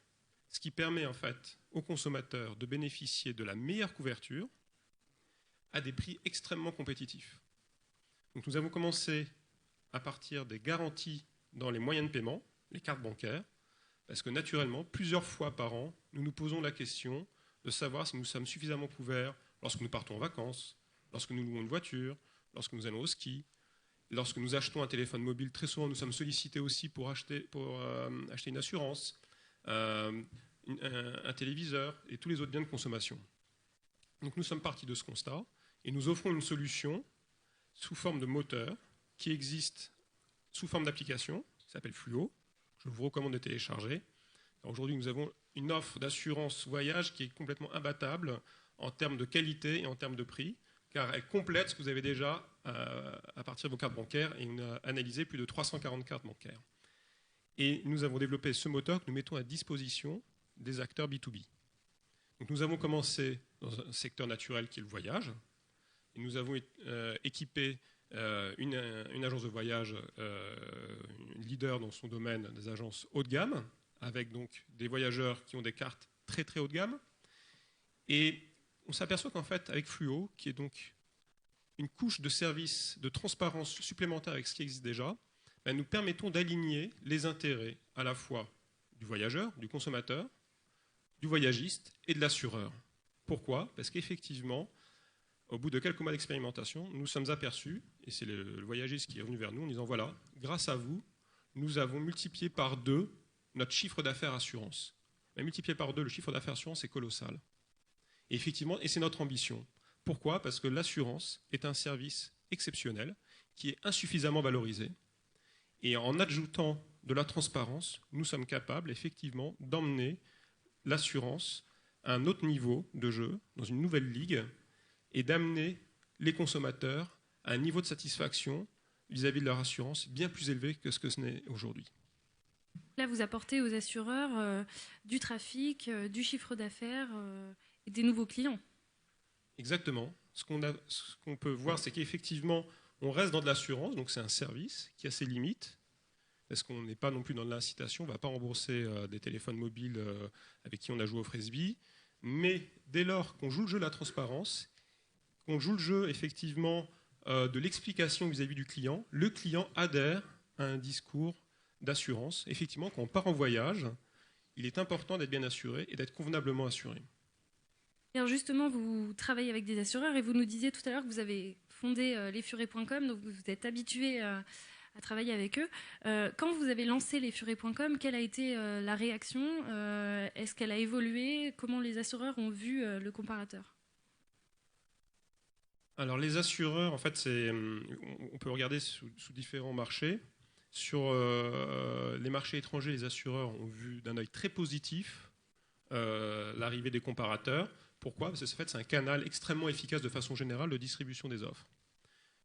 ce qui permet en fait aux consommateurs de bénéficier de la meilleure couverture à des prix extrêmement compétitifs. Donc nous avons commencé à partir des garanties dans les moyens de paiement, les cartes bancaires, parce que naturellement, plusieurs fois par an, nous nous posons la question de savoir si nous sommes suffisamment couverts lorsque nous partons en vacances, lorsque nous louons une voiture, lorsque nous allons au ski, lorsque nous achetons un téléphone mobile. Très souvent, nous sommes sollicités aussi pour acheter une assurance, un téléviseur et tous les autres biens de consommation. Donc nous sommes partis de ce constat et nous offrons une solution sous forme de moteur qui existe sous forme d'application, qui s'appelle Fluo. Je vous recommande de télécharger. Aujourd'hui, nous avons une offre d'assurance voyage qui est complètement imbattable en termes de qualité et en termes de prix, car elle complète ce que vous avez déjà à partir de vos cartes bancaires, et on a analysé plus de 340 cartes bancaires. Et nous avons développé ce moteur que nous mettons à disposition des acteurs B2B. Donc nous avons commencé dans un secteur naturel qui est le voyage, et nous avons équipé une agence de voyage leader dans son domaine des agences haut de gamme, avec donc des voyageurs qui ont des cartes très très haut de gamme. Et on s'aperçoit qu'en fait, avec Fluo, qui est donc une couche de service de transparence supplémentaire avec ce qui existe déjà, nous permettons d'aligner les intérêts à la fois du voyageur, du consommateur, du voyagiste et de l'assureur. Pourquoi ? Parce qu'effectivement, au bout de quelques mois d'expérimentation, nous sommes aperçus, et c'est le voyagiste qui est revenu vers nous en disant, voilà, grâce à vous, nous avons multiplié par 2 notre chiffre d'affaires assurance. Mais multiplier par 2 le chiffre d'affaires assurance, c'est colossal. Et effectivement, et c'est notre ambition. Pourquoi ? Parce que l'assurance est un service exceptionnel qui est insuffisamment valorisé. Et en ajoutant de la transparence, nous sommes capables effectivement d'emmener l'assurance à un autre niveau de jeu, dans une nouvelle ligue, et d'amener les consommateurs à un niveau de satisfaction vis-à-vis de leur assurance bien plus élevé que ce que ce n'est aujourd'hui. Là, vous apportez aux assureurs du trafic, du chiffre d'affaires et des nouveaux clients. Exactement. Ce qu'on peut voir, c'est qu'effectivement, on reste dans de l'assurance, donc c'est un service qui a ses limites, parce qu'on n'est pas non plus dans de l'incitation, on ne va pas rembourser des téléphones mobiles avec qui on a joué au frisbee, mais dès lors qu'on joue le jeu de la transparence, qu'on joue le jeu effectivement de l'explication vis-à-vis du client, le client adhère à un discours d'assurance. Effectivement, quand on part en voyage, il est important d'être bien assuré et d'être convenablement assuré. Alors justement, vous travaillez avec des assureurs et vous nous disiez tout à l'heure que vous avez fondé lesfurets.com, donc vous êtes habitué à travailler avec eux. Quand vous avez lancé lesfurets.com, quelle a été la réaction ? Est-ce qu'elle a évolué ? Comment les assureurs ont vu le comparateur ? Alors les assureurs, en fait, on peut regarder sous différents marchés. Sur les marchés étrangers, les assureurs ont vu d'un œil très positif l'arrivée des comparateurs. Pourquoi? Parce que en fait, c'est un canal extrêmement efficace de façon générale de distribution des offres.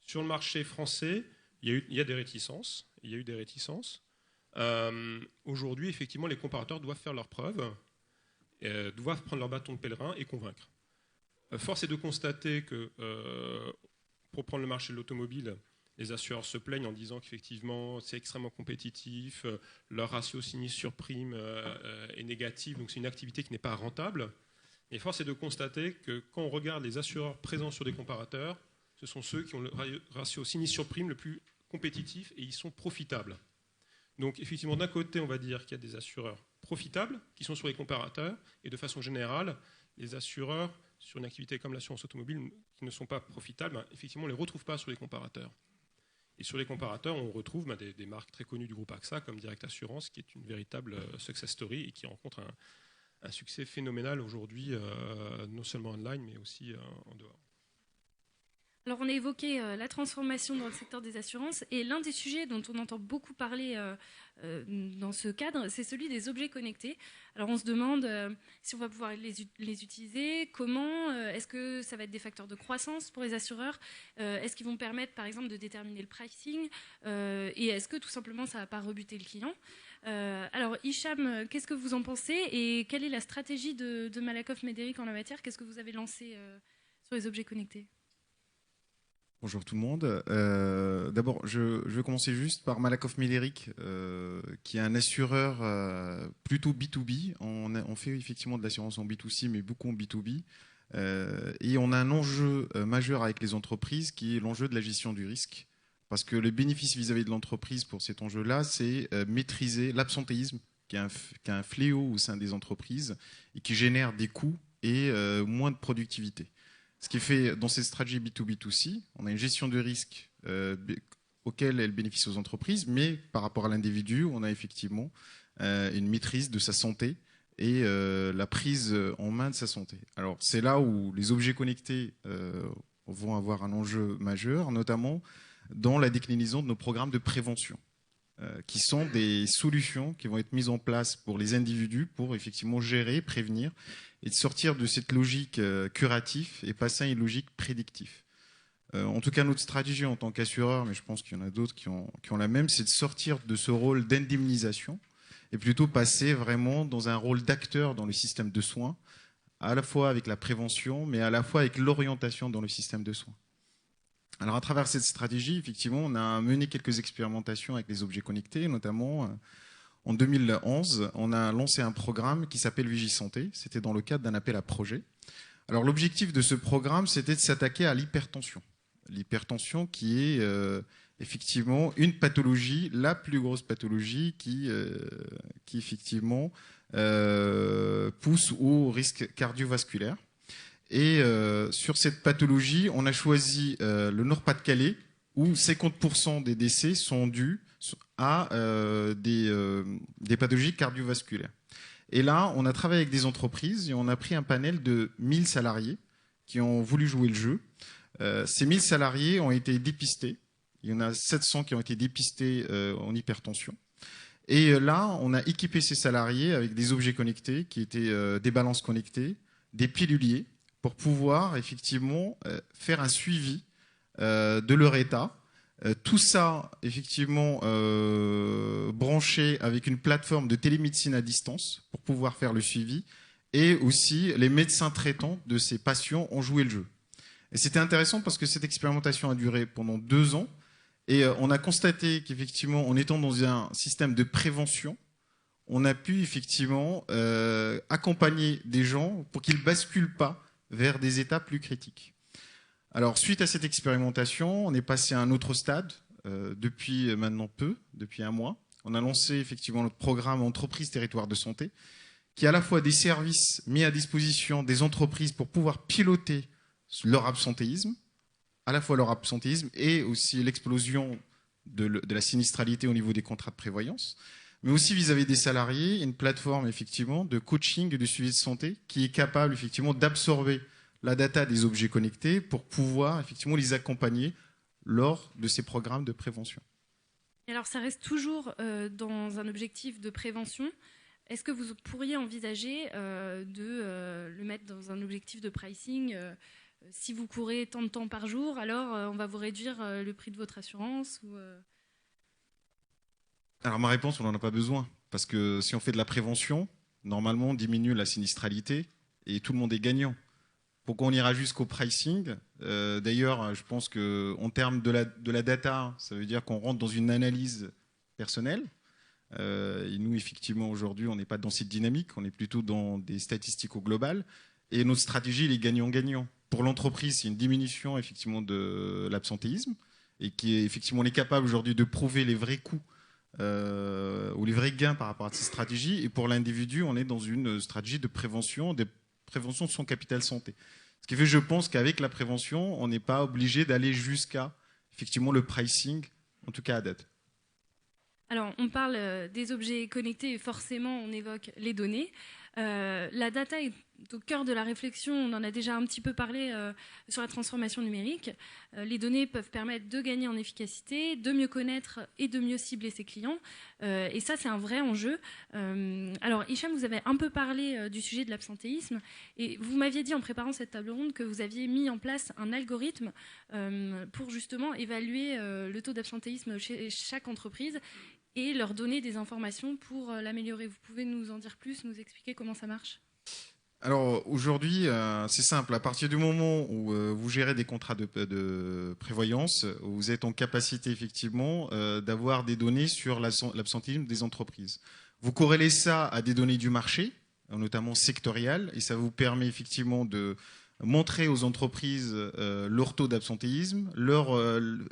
Sur le marché français, il y a des réticences. Il y a eu des réticences. Aujourd'hui, effectivement, les comparateurs doivent faire leurs preuves, doivent prendre leur bâton de pèlerin et convaincre. Force est de constater que, pour prendre le marché de l'automobile, les assureurs se plaignent en disant qu'effectivement c'est extrêmement compétitif, leur ratio sinistre sur prime est négatif, donc c'est une activité qui n'est pas rentable. Et force est de constater que quand on regarde les assureurs présents sur des comparateurs, ce sont ceux qui ont le ratio sinistre sur prime le plus compétitif et ils sont profitables. Donc effectivement, d'un côté, on va dire qu'il y a des assureurs profitables qui sont sur les comparateurs et de façon générale, les assureurs sur une activité comme l'assurance automobile qui ne sont pas profitables, effectivement, on ne les retrouve pas sur les comparateurs. Et sur les comparateurs, on retrouve des marques très connues du groupe AXA comme Direct Assurance, qui est une véritable success story et qui rencontre un succès phénoménal aujourd'hui, non seulement online, mais aussi en dehors. Alors on a évoqué la transformation dans le secteur des assurances et l'un des sujets dont on entend beaucoup parler dans ce cadre, c'est celui des objets connectés. Alors on se demande si on va pouvoir les utiliser, comment, est-ce que ça va être des facteurs de croissance pour les assureurs, est-ce qu'ils vont permettre par exemple de déterminer le pricing et est-ce que tout simplement ça ne va pas rebuter le client. Alors Hicham, qu'est-ce que vous en pensez et quelle est la stratégie de Malakoff Médéric en la matière? Qu'est-ce que vous avez lancé sur les objets connectés? Bonjour tout le monde. D'abord, je vais commencer juste par Malakoff Médéric, qui est un assureur plutôt B2B. On fait effectivement de l'assurance en B2C, mais beaucoup en B2B. Et on a un enjeu majeur avec les entreprises, qui est l'enjeu de la gestion du risque. Parce que le bénéfice vis-à-vis de l'entreprise pour cet enjeu-là, c'est maîtriser l'absentéisme, qui est un fléau au sein des entreprises et qui génère des coûts et moins de productivité. Ce qui fait, dans cette stratégie B2B2C, on a une gestion de risque auquel elle bénéficie aux entreprises, mais par rapport à l'individu, on a effectivement une maîtrise de sa santé et la prise en main de sa santé. Alors, c'est là où les objets connectés vont avoir un enjeu majeur, notamment dans la déclinaison de nos programmes de prévention, qui sont des solutions qui vont être mises en place pour les individus pour effectivement gérer, prévenir, et de sortir de cette logique curative et passer à une logique prédictive. En tout cas, notre stratégie en tant qu'assureur, mais je pense qu'il y en a d'autres qui ont la même, c'est de sortir de ce rôle d'indemnisation et plutôt passer vraiment dans un rôle d'acteur dans le système de soins, à la fois avec la prévention, mais à la fois avec l'orientation dans le système de soins. Alors à travers cette stratégie, effectivement, on a mené quelques expérimentations avec les objets connectés, notamment en 2011, on a lancé un programme qui s'appelle Vigisanté. C'était dans le cadre d'un appel à projet. Alors l'objectif de ce programme, c'était de s'attaquer à l'hypertension. L'hypertension qui est effectivement une pathologie, la plus grosse pathologie qui effectivement pousse au risque cardiovasculaire. Et sur cette pathologie, on a choisi le Nord-Pas-de-Calais, où 50% des décès sont dus à des pathologies cardiovasculaires. Et là, on a travaillé avec des entreprises et on a pris un panel de 1000 salariés qui ont voulu jouer le jeu. Ces 1000 salariés ont été dépistés. Il y en a 700 qui ont été dépistés en hypertension. Et là, on a équipé ces salariés avec des objets connectés qui étaient des balances connectées, des piluliers, pour pouvoir effectivement faire un suivi de leur état. Tout ça, effectivement, branché avec une plateforme de télémédecine à distance pour pouvoir faire le suivi. Et aussi, les médecins traitants de ces patients ont joué le jeu. Et c'était intéressant parce que cette expérimentation a duré pendant 2 ans. Et on a constaté qu'effectivement, en étant dans un système de prévention, on a pu effectivement accompagner des gens pour qu'ils ne basculent pas vers des états plus critiques. Alors, suite à cette expérimentation, on est passé à un autre stade depuis maintenant depuis 1 mois. On a lancé effectivement notre programme Entreprise Territoire de Santé, qui est à la fois des services mis à disposition des entreprises pour pouvoir piloter leur absentéisme, à la fois leur absentéisme et aussi l'explosion de la sinistralité au niveau des contrats de prévoyance, mais aussi vis-à-vis des salariés, une plateforme effectivement de coaching et de suivi de santé qui est capable effectivement d'absorber la data des objets connectés pour pouvoir effectivement les accompagner lors de ces programmes de prévention. Et alors, ça reste toujours dans un objectif de prévention. Est-ce que vous pourriez envisager de le mettre dans un objectif de pricing si vous courez tant de temps par jour, alors on va vous réduire le prix de votre assurance ou, Alors ma réponse, on n'en a pas besoin. Parce que si on fait de la prévention, normalement on diminue la sinistralité et tout le monde est gagnant. Pourquoi on ira jusqu'au pricing? D'ailleurs, je pense qu'en termes de la data, ça veut dire qu'on rentre dans une analyse personnelle. Et nous, effectivement, aujourd'hui, on n'est pas dans cette dynamique, on est plutôt dans des statistiques au global. Et notre stratégie, elle est gagnant-gagnant. Pour l'entreprise, c'est une diminution effectivement de l'absentéisme et qui est effectivement on est capable aujourd'hui de prouver les vrais coûts ou les vrais gains par rapport à cette stratégie. Et pour l'individu, on est dans une stratégie de prévention de son capital santé. Ce qui fait, je pense qu'avec la prévention, on n'est pas obligé d'aller jusqu'à effectivement le pricing, en tout cas à date. Alors, on parle des objets connectés et forcément, on évoque les données. La data est au cœur de la réflexion, on en a déjà un petit peu parlé sur la transformation numérique. Les données peuvent permettre de gagner en efficacité, de mieux connaître et de mieux cibler ses clients. Et ça, c'est un vrai enjeu. Alors, Hicham, vous avez un peu parlé du sujet de l'absentéisme. Et vous m'aviez dit en préparant cette table ronde que vous aviez mis en place un algorithme pour justement évaluer le taux d'absentéisme chez chaque entreprise et leur donner des informations pour l'améliorer. Vous pouvez nous en dire plus, nous expliquer comment ça marche ? Alors aujourd'hui, c'est simple. À partir du moment où vous gérez des contrats de prévoyance, vous êtes en capacité effectivement d'avoir des données sur l'absentéisme des entreprises. Vous corrélez ça à des données du marché, notamment sectorielles, et ça vous permet effectivement de montrer aux entreprises leur taux d'absentéisme,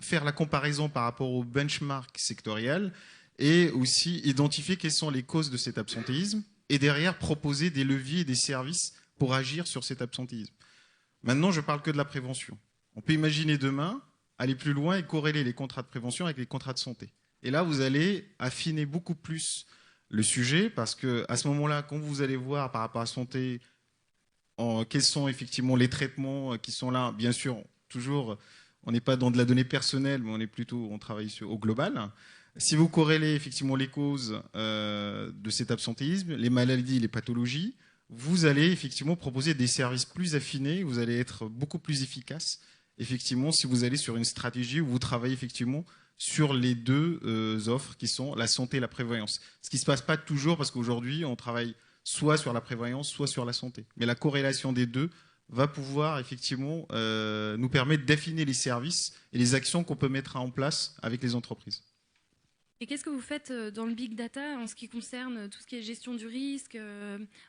faire la comparaison par rapport au benchmark sectoriel, et aussi identifier quelles sont les causes de cet absentéisme et derrière proposer des leviers et des services pour agir sur cet absentéisme. Maintenant, je ne parle que de la prévention. On peut imaginer demain aller plus loin et corréler les contrats de prévention avec les contrats de santé. Et là, vous allez affiner beaucoup plus le sujet parce qu'à ce moment-là, quand vous allez voir par rapport à la santé quels sont effectivement les traitements qui sont là, bien sûr, toujours, on n'est pas dans de la donnée personnelle, mais on travaille au global. Si vous corrélez effectivement les causes de cet absentéisme, les maladies, les pathologies, vous allez effectivement proposer des services plus affinés, vous allez être beaucoup plus efficace, effectivement, si vous allez sur une stratégie où vous travaillez effectivement sur les deux offres qui sont la santé et la prévoyance. Ce qui ne se passe pas toujours parce qu'aujourd'hui, on travaille soit sur la prévoyance, soit sur la santé. Mais la corrélation des deux va pouvoir effectivement nous permettre d'affiner les services et les actions qu'on peut mettre en place avec les entreprises. Et qu'est-ce que vous faites dans le big data en ce qui concerne tout ce qui est gestion du risque,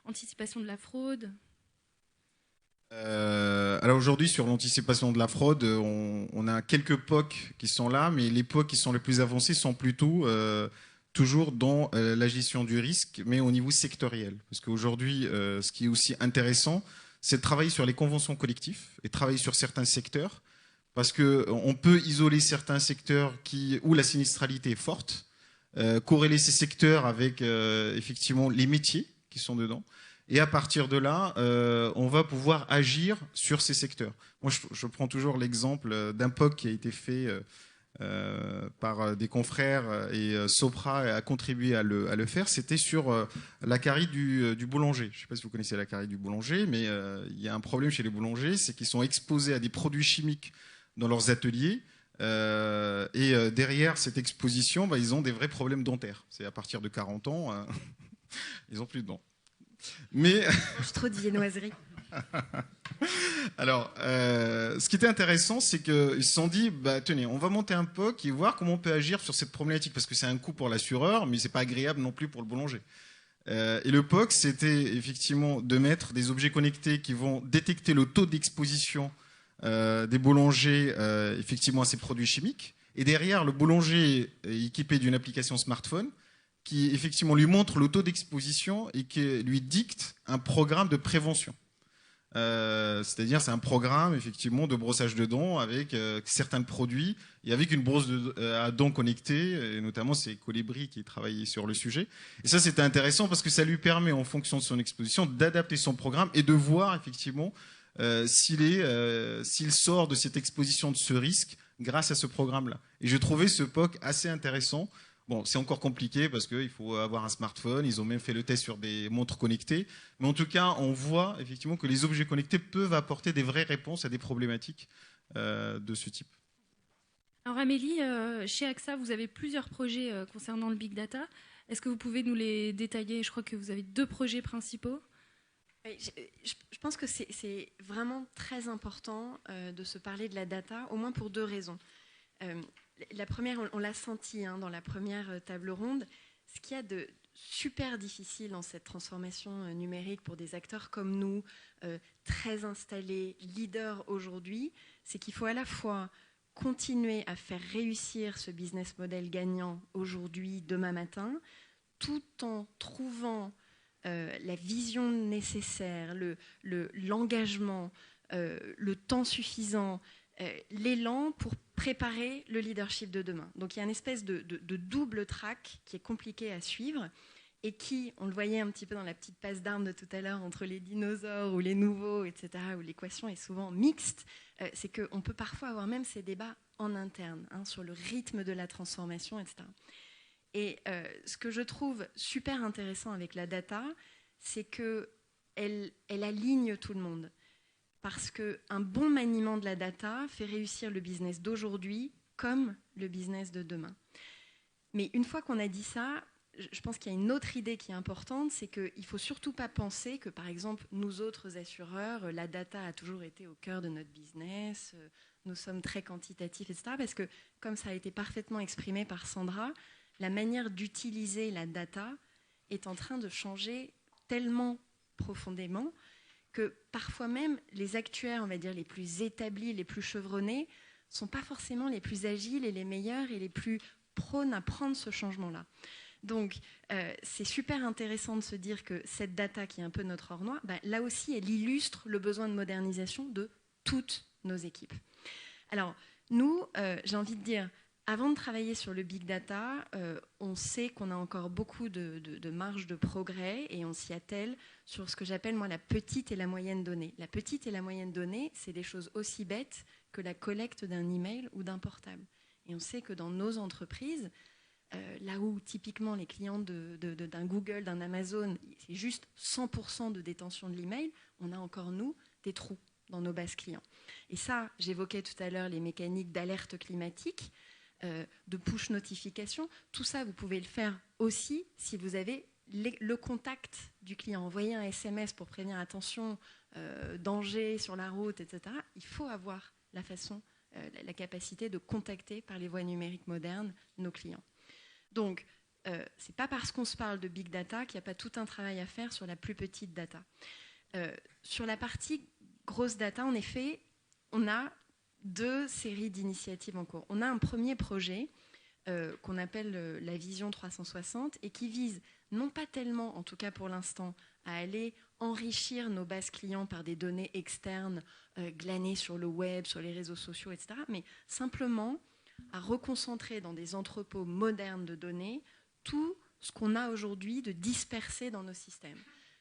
anticipation de la fraude ? Alors aujourd'hui, sur l'anticipation de la fraude, on a quelques POC qui sont là, mais les POC qui sont les plus avancés sont plutôt toujours dans la gestion du risque, mais au niveau sectoriel. Parce qu'aujourd'hui, ce qui est aussi intéressant, c'est de travailler sur les conventions collectives et travailler sur certains secteurs. Parce qu'on peut isoler certains secteurs où la sinistralité est forte, corréler ces secteurs avec effectivement les métiers qui sont dedans. Et à partir de là, on va pouvoir agir sur ces secteurs. Moi, je prends toujours l'exemple d'un POC qui a été fait par des confrères et Sopra a contribué à le faire. C'était sur la carie du boulanger. Je ne sais pas si vous connaissez la carie du boulanger, mais il y a un problème chez les boulangers, c'est qu'ils sont exposés à des produits chimiques dans leurs ateliers et derrière cette exposition, ils ont des vrais problèmes dentaires. C'est à partir de 40 ans, ils n'ont plus de dents. Mais trop de viennoiserie. Alors, ce qui était intéressant, c'est qu'ils se sont dit, tenez, on va monter un POC et voir comment on peut agir sur cette problématique, parce que c'est un coût pour l'assureur, mais c'est pas agréable non plus pour le boulanger. Et le POC, c'était effectivement de mettre des objets connectés qui vont détecter le taux d'exposition des boulangers effectivement à ces produits chimiques. Et derrière, le boulanger est équipé d'une application smartphone qui effectivement lui montre le taux d'exposition et qui lui dicte un programme de prévention. C'est-à-dire c'est un programme effectivement de brossage de dents avec certains produits et avec une brosse à dents connectée, et notamment c'est Colibri qui travaillait sur le sujet. Et ça c'était intéressant parce que ça lui permet en fonction de son exposition d'adapter son programme et de voir effectivement s'il sort de cette exposition de ce risque grâce à ce programme-là. Et je trouvais ce POC assez intéressant. Bon, c'est encore compliqué parce qu'il faut avoir un smartphone. Ils ont même fait le test sur des montres connectées. Mais en tout cas, on voit effectivement que les objets connectés peuvent apporter des vraies réponses à des problématiques de ce type. Alors Amélie, chez AXA, vous avez plusieurs projets concernant le Big Data. Est-ce que vous pouvez nous les détailler? Je crois que vous avez 2 projets principaux. Oui, je pense que c'est vraiment très important de se parler de la data, au moins pour 2 raisons. La première, on l'a senti dans la première table ronde, ce qu'il y a de super difficile dans cette transformation numérique pour des acteurs comme nous, très installés, leaders aujourd'hui, c'est qu'il faut à la fois continuer à faire réussir ce business model gagnant aujourd'hui, demain matin, tout en trouvant la vision nécessaire, l'engagement, le temps suffisant, l'élan pour préparer le leadership de demain. Donc il y a une espèce de double track qui est compliqué à suivre et qui, on le voyait un petit peu dans la petite passe d'armes de tout à l'heure, entre les dinosaures ou les nouveaux, etc., où l'équation est souvent mixte, c'est qu'on peut parfois avoir même ces débats en interne, sur le rythme de la transformation, etc. Et ce que je trouve super intéressant avec la data, c'est qu'elle aligne tout le monde. Parce qu'un bon maniement de la data fait réussir le business d'aujourd'hui comme le business de demain. Mais une fois qu'on a dit ça, je pense qu'il y a une autre idée qui est importante, c'est qu'il ne faut surtout pas penser que, par exemple, nous autres assureurs, la data a toujours été au cœur de notre business, nous sommes très quantitatifs, etc. Parce que, comme ça a été parfaitement exprimé par Sandra, la manière d'utiliser la data est en train de changer tellement profondément que parfois même les actuaires, on va dire, les plus établis, les plus chevronnés, ne sont pas forcément les plus agiles et les meilleurs et les plus prônes à prendre ce changement-là. Donc, c'est super intéressant de se dire que cette data, qui est un peu notre or noir, là aussi, elle illustre le besoin de modernisation de toutes nos équipes. Alors, nous, j'ai envie de dire, avant de travailler sur le big data, on sait qu'on a encore beaucoup de marge de progrès et on s'y attelle sur ce que j'appelle, moi, la petite et la moyenne donnée. La petite et la moyenne donnée, c'est des choses aussi bêtes que la collecte d'un email ou d'un portable. Et on sait que dans nos entreprises, là où typiquement les clients d'un Google, d'un Amazon, c'est juste 100% de détention de l'email, on a encore, nous, des trous dans nos bases clients. Et ça, j'évoquais tout à l'heure les mécaniques d'alerte climatique, de push notification. Tout ça, vous pouvez le faire aussi si vous avez le contact du client. Envoyer un SMS pour prévenir attention, danger sur la route, etc. Il faut avoir la façon, la capacité de contacter par les voies numériques modernes nos clients. Donc, ce n'est pas parce qu'on se parle de big data qu'il n'y a pas tout un travail à faire sur la plus petite data. Sur la partie grosse data, en effet, on a 2 séries d'initiatives en cours. On a un premier projet qu'on appelle la Vision 360 et qui vise non pas tellement, en tout cas pour l'instant, à aller enrichir nos bases clients par des données externes glanées sur le web, sur les réseaux sociaux, etc., mais simplement à reconcentrer dans des entrepôts modernes de données tout ce qu'on a aujourd'hui de dispersé dans nos systèmes.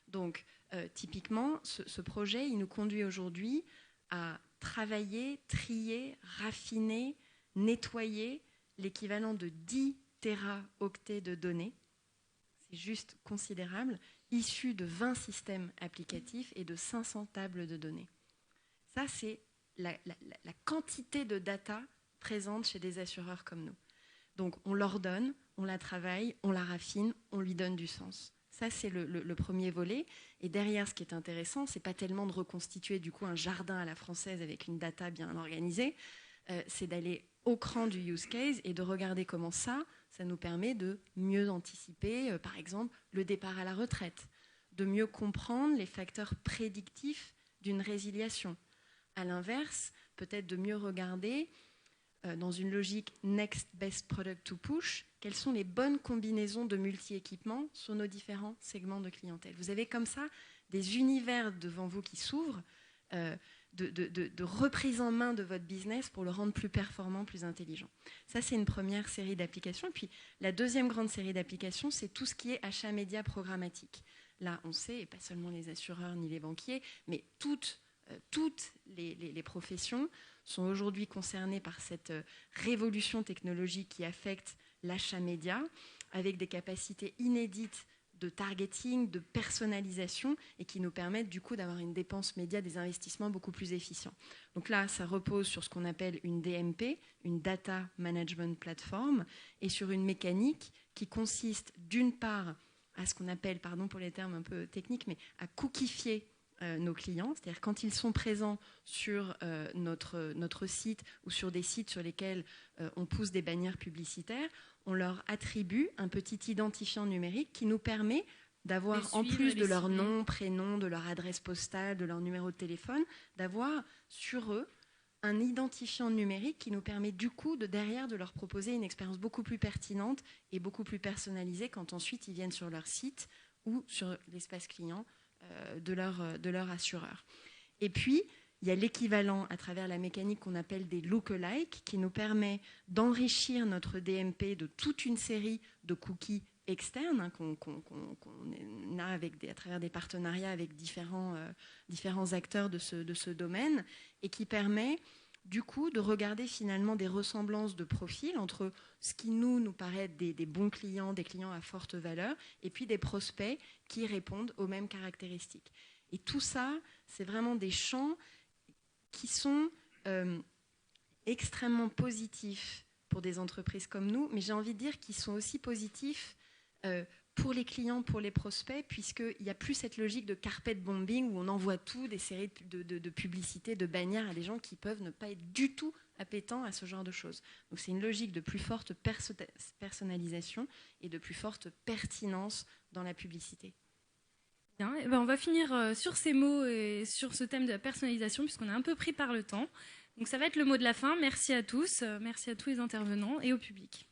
Donc, typiquement, ce projet, il nous conduit aujourd'hui à travailler, trier, raffiner, nettoyer l'équivalent de 10 téraoctets de données. C'est juste considérable, issus de 20 systèmes applicatifs et de 500 tables de données. Ça, c'est la quantité de data présente chez des assureurs comme nous. Donc, on l'ordonne, on la travaille, on la raffine, on lui donne du sens. Ça, c'est le premier volet. Et derrière, ce qui est intéressant, ce n'est pas tellement de reconstituer du coup un jardin à la française avec une data bien organisée, c'est d'aller au cran du use case et de regarder comment ça nous permet de mieux anticiper, par exemple, le départ à la retraite, de mieux comprendre les facteurs prédictifs d'une résiliation. À l'inverse, peut-être de mieux regarder dans une logique next best product to push, quelles sont les bonnes combinaisons de multi-équipements sur nos différents segments de clientèle. Vous avez comme ça des univers devant vous qui s'ouvrent, de reprise en main de votre business pour le rendre plus performant, plus intelligent. Ça, c'est une première série d'applications. Et puis, la deuxième grande série d'applications, c'est tout ce qui est achat média programmatique. Là, on sait, et pas seulement les assureurs ni les banquiers, mais toute toutes les professions sont aujourd'hui concernées par cette révolution technologique qui affecte l'achat média, avec des capacités inédites de targeting, de personnalisation, et qui nous permettent du coup d'avoir une dépense média, des investissements beaucoup plus efficients. Donc là, ça repose sur ce qu'on appelle une DMP, une Data Management Platform, et sur une mécanique qui consiste d'une part à ce qu'on appelle, pardon pour les termes un peu techniques, mais à cookifier nos clients, c'est-à-dire quand ils sont présents sur notre site ou sur des sites sur lesquels on pousse des bannières publicitaires, on leur attribue un petit identifiant numérique qui nous permet d'avoir, en plus de leur nom, prénom, de leur adresse postale, de leur numéro de téléphone, d'avoir sur eux un identifiant numérique qui nous permet du coup de derrière de leur proposer une expérience beaucoup plus pertinente et beaucoup plus personnalisée quand ensuite ils viennent sur leur site ou sur l'espace client de leur assureur. Et puis, il y a l'équivalent à travers la mécanique qu'on appelle des lookalikes qui nous permet d'enrichir notre DMP de toute une série de cookies externes qu'on a à travers des partenariats avec différents acteurs de ce domaine et qui permet du coup de regarder finalement des ressemblances de profils entre ce qui nous paraît des bons clients, des clients à forte valeur, et puis des prospects qui répondent aux mêmes caractéristiques. Et tout ça, c'est vraiment des champs qui sont extrêmement positifs pour des entreprises comme nous, mais j'ai envie de dire qu'ils sont aussi positifs pour les clients, pour les prospects, puisqu'il n'y a plus cette logique de carpet bombing où on envoie tout, des séries de publicités, de bannières à des gens qui peuvent ne pas être du tout appétents à ce genre de choses. Donc c'est une logique de plus forte personnalisation et de plus forte pertinence dans la publicité. Bien, et ben on va finir sur ces mots et sur ce thème de la personnalisation, puisqu'on est un peu pris par le temps. Donc ça va être le mot de la fin. Merci à tous les intervenants et au public.